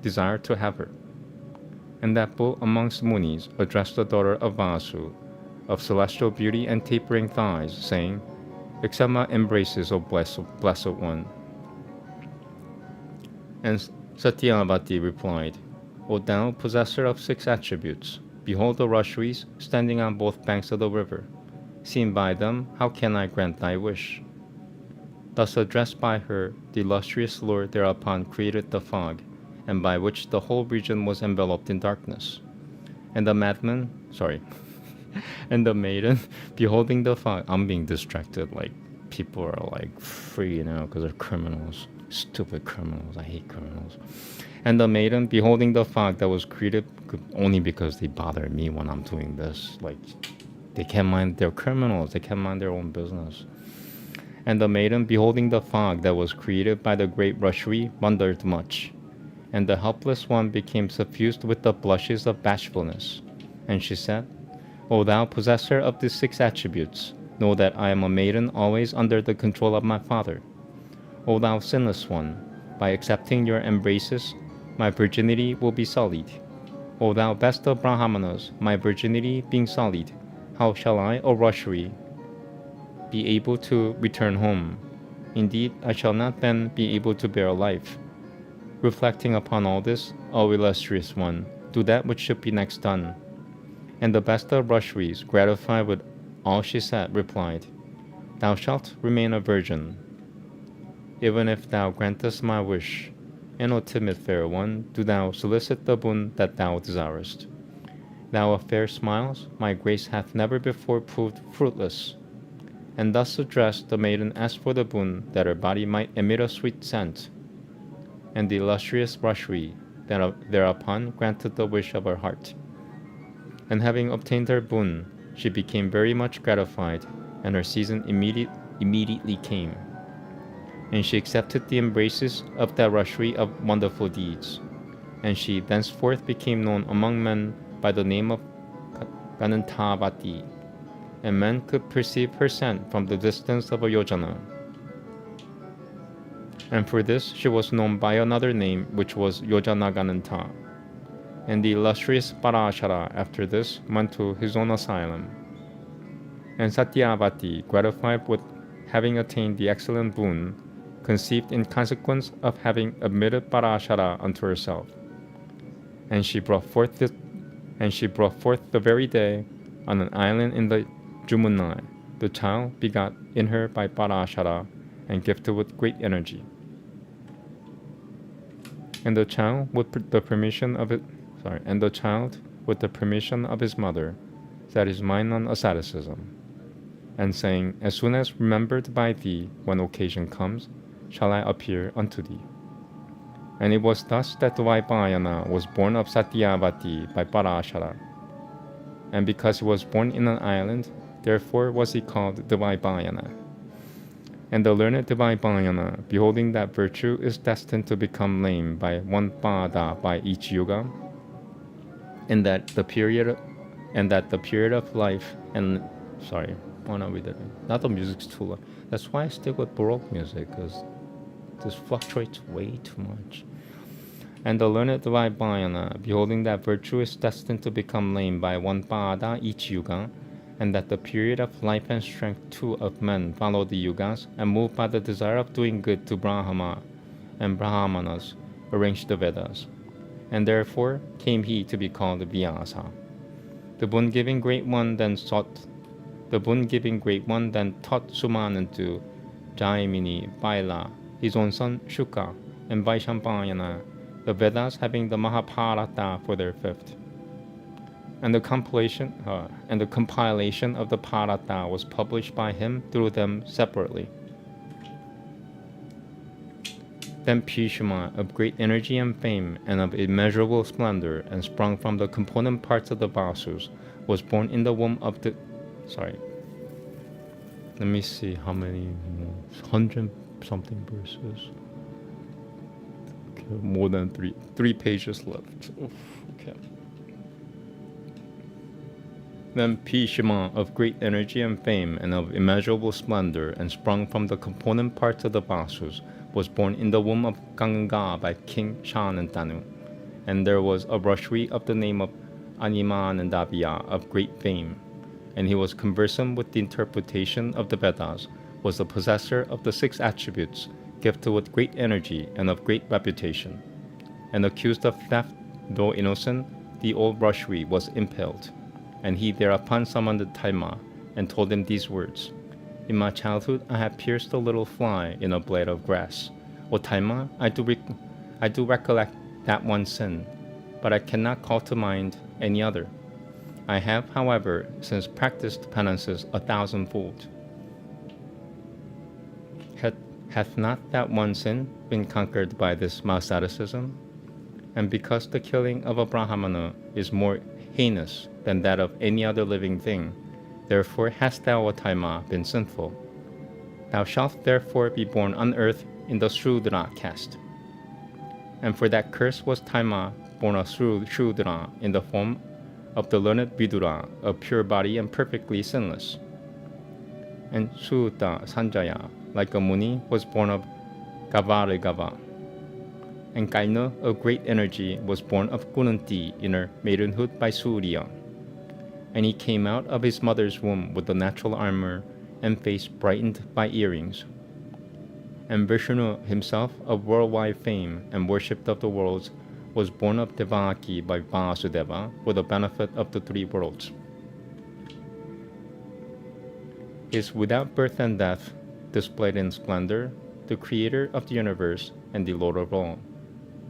S2: desired to have her. And that bull amongst Munis addressed the daughter of Vasu, of celestial beauty and tapering thighs, saying, Accept my embraces, O blessed one. And Satyavati replied, O thou possessor of 6 attributes, behold the Rashvis standing on both banks of the river. Seen by them, how can I grant thy wish? Thus addressed by her, the illustrious Lord thereupon created the fog, and by which the whole region was enveloped in darkness. And the and the maiden, beholding the fog, I'm being distracted, like people are like free now because they're criminals, stupid criminals, I hate criminals. And the maiden, beholding the fog that was created only because they bother me when I'm doing this, like they can't mind, they're criminals, they can't mind their own business. And the maiden, beholding the fog that was created by the great Rashri, wondered much. And the helpless one became suffused with the blushes of bashfulness. And she said, O thou possessor of the 6 attributes, know that I am a maiden always under the control of my father. O thou sinless one, by accepting your embraces, my virginity will be sullied. O thou best of Brahmanas, my virginity being sullied, how shall I, O Rashri, be able to return home? Indeed, I shall not then be able to bear life. Reflecting upon all this, O illustrious one, do that which should be next done. And the best of Rashris, gratified with all she said, replied, Thou shalt remain a virgin, even if thou grantest my wish. And O timid fair one, do thou solicit the boon that thou desirest. Thou of fair smiles, my grace hath never before proved fruitless. And thus addressed, the maiden asked for the boon that her body might emit a sweet scent. And the illustrious Rashri thereupon granted the wish of her heart. And having obtained her boon, she became very much gratified, and her season immediately came. And she accepted the embraces of that Rashri of wonderful deeds. And she thenceforth became known among men by the name of Ganantavati, and men could perceive her scent from the distance of a yojana. And for this she was known by another name, which was Yojanagananta. And the illustrious Parashara after this went to his own asylum. And Satyavati, gratified with having attained the excellent boon, conceived in consequence of having admitted Parashara unto herself. And she brought forth the very day, on an island in the Jumunai, the child begot in her by Parashara, and gifted with great energy. And the child, with the permission of his mother, set his mind on asceticism, and saying, As soon as remembered by thee, when occasion comes, shall I appear unto thee. And it was thus that Dvaipayana was born of Satyavati by Parashara. And because he was born in an island, therefore was he called Dvaipayana. And the learned Dvaipayana, beholding that virtue is destined to become lame by 1 pada by each yuga, and that the period of life and not the music's too loud. That's why I stick with Baroque music, because this fluctuates way too much. And the learned Vaibhayana, beholding that virtue is destined to become lame by one pada each yuga, and that the period of life and strength too of men follow the yugas, and moved by the desire of doing good to Brahma and Brahmanas, arranged the Vedas. And therefore came he to be called Vyasa. The boon-giving great one then taught Sumanantu, Jaimini, Baila, his own son Shuka, and Vaishambhayana, the Vedas having the Mahabharata for their fifth. And the compilation of the Bharata was published by him through them separately. Then Bhishma, of great energy and fame, and of immeasurable splendor, and sprung from the component parts of the Vasus, was born in the womb of the... Let me see how many... 100-something verses. Okay, more than three pages left. Oof, okay. Then Bhishma, of great energy and fame, and of immeasurable splendor, and sprung from the component parts of the Vasus, was born in the womb of Ganga by King Shanantanu. And there was a Rashri of the name of Animanandavya of great fame, and he was conversant with the interpretation of the Vedas, was the possessor of the 6 attributes, gifted with great energy and of great reputation. And accused of theft, though innocent, the old Rashri was impaled. And he thereupon summoned Taima, and told him these words: In my childhood I have pierced a little fly in a blade of grass. O Taima, I do recollect that one sin, but I cannot call to mind any other. I have, however, since practiced penances 1,000-fold. Hath not that one sin been conquered by this malsaticism? And because the killing of a Brahmana is more heinous than that of any other living thing, therefore hast thou, O Taima, been sinful. Thou shalt therefore be born on earth in the Shudra caste. And for that curse was Taima born a Shudra in the form of the learned Vidura, of pure body and perfectly sinless. And Sutta Sanjaya, like a Muni, was born of Gavarigava. And Kaina, of great energy, was born of Kunanti in her maidenhood by Surya. And he came out of his mother's womb with the natural armor and face brightened by earrings. And Vishnu himself, of worldwide fame and worshipped of the worlds, was born of Devaki by Vasudeva for the benefit of the 3 worlds. Is without birth and death, displayed in splendor, the creator of the universe and the Lord of all.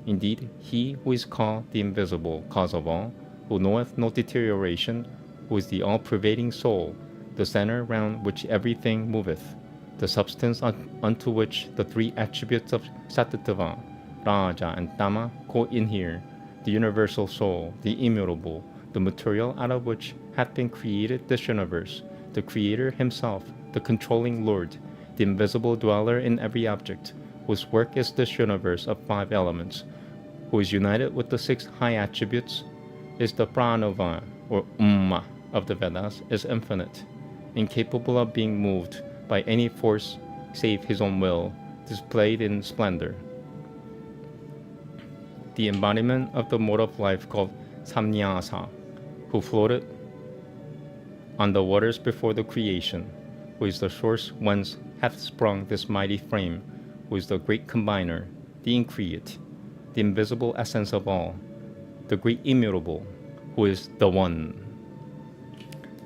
S2: Indeed, he who is called the invisible cause of all, who knoweth no deterioration, who is the all-pervading soul, the center round which everything moveth, the substance unto which the 3 attributes of Sattva, Raja, and Tama co-inhere, the universal soul, the immutable, the material out of which hath been created this universe, the Creator himself, the controlling Lord, the invisible dweller in every object, whose work is this universe of 5 elements, who is united with the 6 high attributes, is the Pranava, or Umma, of the Vedas, is infinite, incapable of being moved by any force save his own will, displayed in splendor. The embodiment of the mode of life called Samnyasa, who floated on the waters before the creation, who is the source whence hath sprung this mighty frame, who is the great combiner, the increate, the invisible essence of all, the great immutable, who is the One,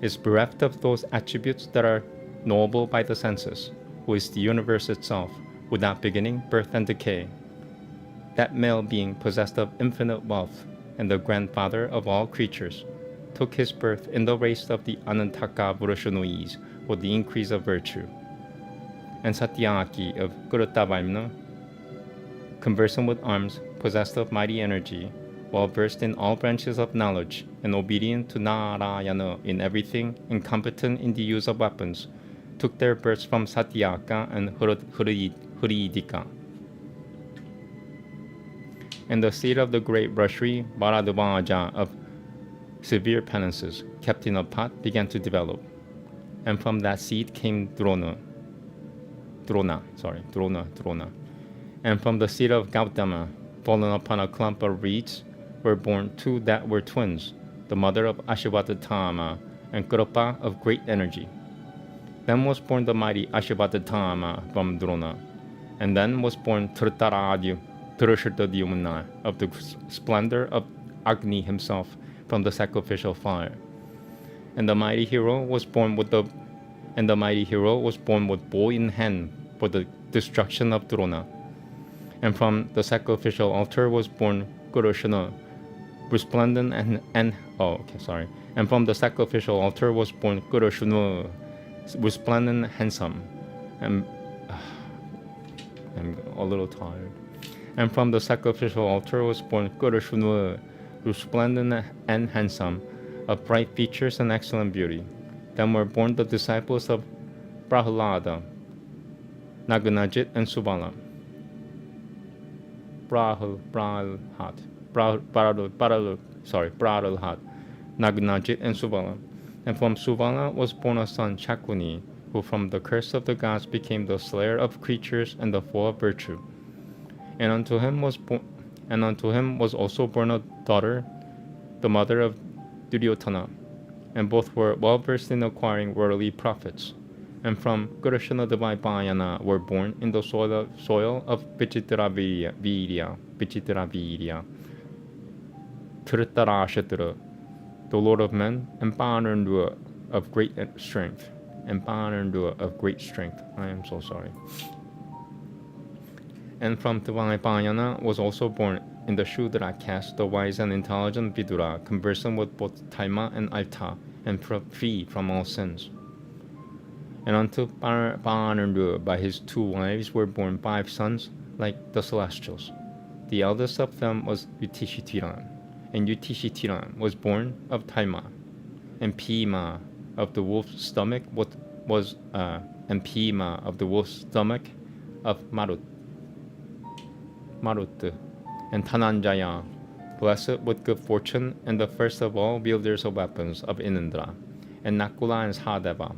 S2: is bereft of those attributes that are knowable by the senses, who is the universe itself, without beginning, birth, and decay. That male being possessed of infinite wealth, and the grandfather of all creatures, took his birth in the race of the Anantaka Vurushanuis for the increase of virtue. And Satyaki of Gurutavaimna, conversant with arms, possessed of mighty energy, well versed in all branches of knowledge, and obedient to Narayana in everything, and competent in the use of weapons, took their births from Satyaka and Huridika. And the seed of the great Rashri, Bharadvaja, of severe penances, kept in a pot, began to develop. And from that seed came Drona. And from the seed of Gautama,
S1: fallen upon a clump of reeds, were born two that were twins, the mother of Ashvatatthama and Kripa of great energy. Then was born the mighty Ashvatatthama from Drona, and then was born Drushtadhyumna of the splendor of Agni himself from the sacrificial fire. And the mighty hero was born with bow in hand for the destruction of Drona. And from the sacrificial altar was born Kurushana, resplendent and from the sacrificial altar was born Kurushana, resplendent, handsome, and I'm a little tired. And from the sacrificial altar was born Kurushana, resplendent and handsome, of bright features and excellent beauty. Then were born the disciples of Prahlada, Naganajit, and Subala. Prahlad, Naganajit, and Subala. And from Subala was born a son, Shakuni, who from the curse of the gods became the slayer of creatures and the foe of virtue. And unto him was also born a daughter, the mother of Duryodhana, and both were well versed in acquiring worldly profits. And from Kurushana Dvaipayana were born in the soil of Vichitra Dhritarashtra, the Lord of men, and Banandua of great strength. I am so sorry. And from Dvaipayana was also born in the Shudra caste the wise and intelligent Vidura, conversant with both Taima and Alta, and free from all sins. And unto Banandua by his two wives were born 5 sons, like the celestials. The eldest of them was Yudhishthira, and Yudhishthira was born of Taima, and Pima of the wolf's stomach of Marut, and Dhananjaya, blessed with good fortune, and the first of all wielders of weapons of Inindra, and Nakula and Sahadeva,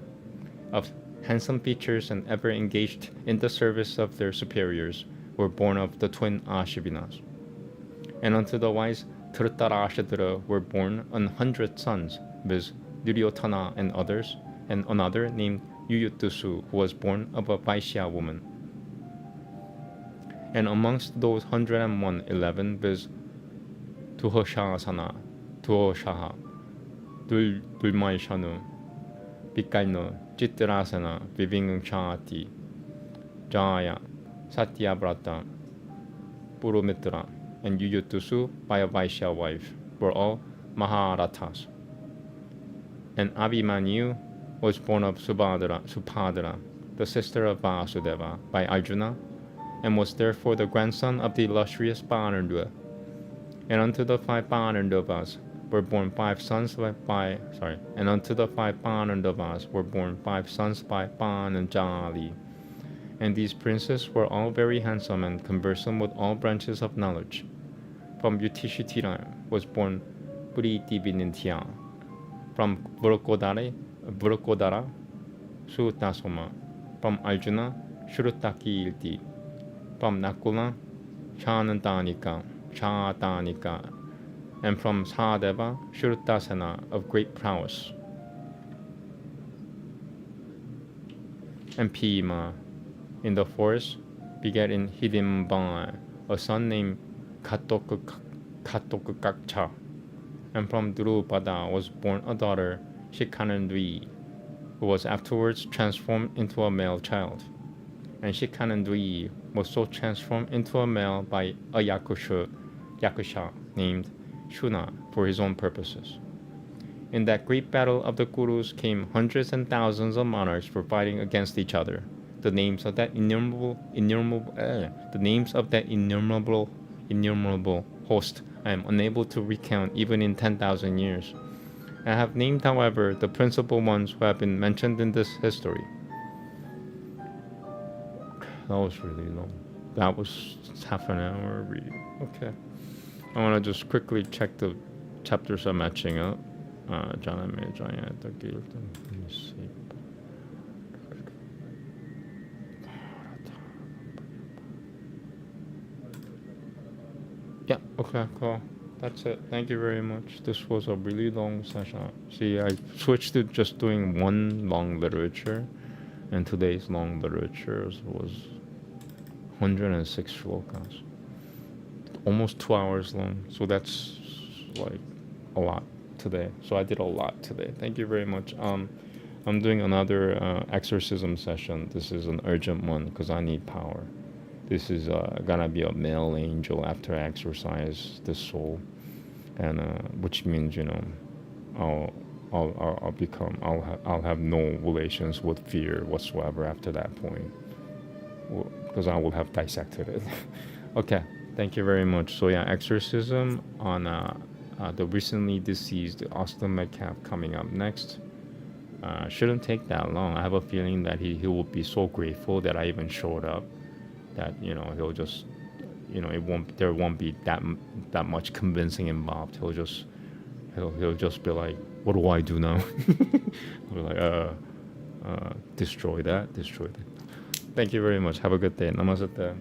S1: of handsome features and ever engaged in the service of their superiors, were born of the twin Ashvinas. And unto the wise Dhritarashtra were born 100 sons, viz. Duryodhana and others, and another named Yuyutsusu, who was born of a Vaishya woman. And amongst those 111, viz. Tuhoshaha, Dulmaishanu, Pikalno, Chitrasana, Vivingshati, Jaya, Satyabrata, Purumitra, and Yuyutsusu by a Vaishya wife were all Maharathas. And Abhimanyu was born of Subhadra, the sister of Vasudeva, by Arjuna, and was therefore the grandson of the illustrious Banandua. And unto the 5 Banandavas were born 5 sons by Bananjali. And these princes were all very handsome and conversant with all branches of knowledge. From Yudhishthira was born Pritivinintya, from Vrukodara, Sutasoma, from Arjuna, Shrutakirti, from Nakula, Chanandanika, and from Sahadeva, Shrutasena of great prowess. And Pima, in the forest, begat in Hidimba a son named Katokakcha. And from Drupada was born a daughter, Shikanandri, who was afterwards transformed into a male child. And Shikanandri was so transformed into a male by a Yakusha named Shuna for his own purposes. In that great battle of the Kurus came hundreds and thousands of monarchs for fighting against each other. The names of that innumerable host I am unable to recount even in 10,000 years. I have named, however, the principal ones who have been mentioned in this history. That was really long. That was half an hour reading. Okay. I want to just quickly check the chapters are matching up. Let me see. Yeah, okay, cool. That's it. Thank you very much. This was a really long session. See, I switched to just doing one long literature, and today's long literature was 106 shlokas. Almost 2 hours long. So that's like a lot today. So I did a lot today. Thank you very much. I'm doing another exorcism session. This is an urgent one because I need power. This is gonna be a male angel after I exorcise the soul, and which means I'll have no relations with fear whatsoever after that point, because I will have dissected it. Okay, thank you very much. So yeah, exorcism on the recently deceased Austin Metcalf coming up next. Shouldn't take that long. I have a feeling that he will be so grateful that I even showed up, that he'll just there won't be that much convincing involved. He'll just be like, what do I do now? I'll be like, destroy that. Thank you very much. Have a good day. Namaste.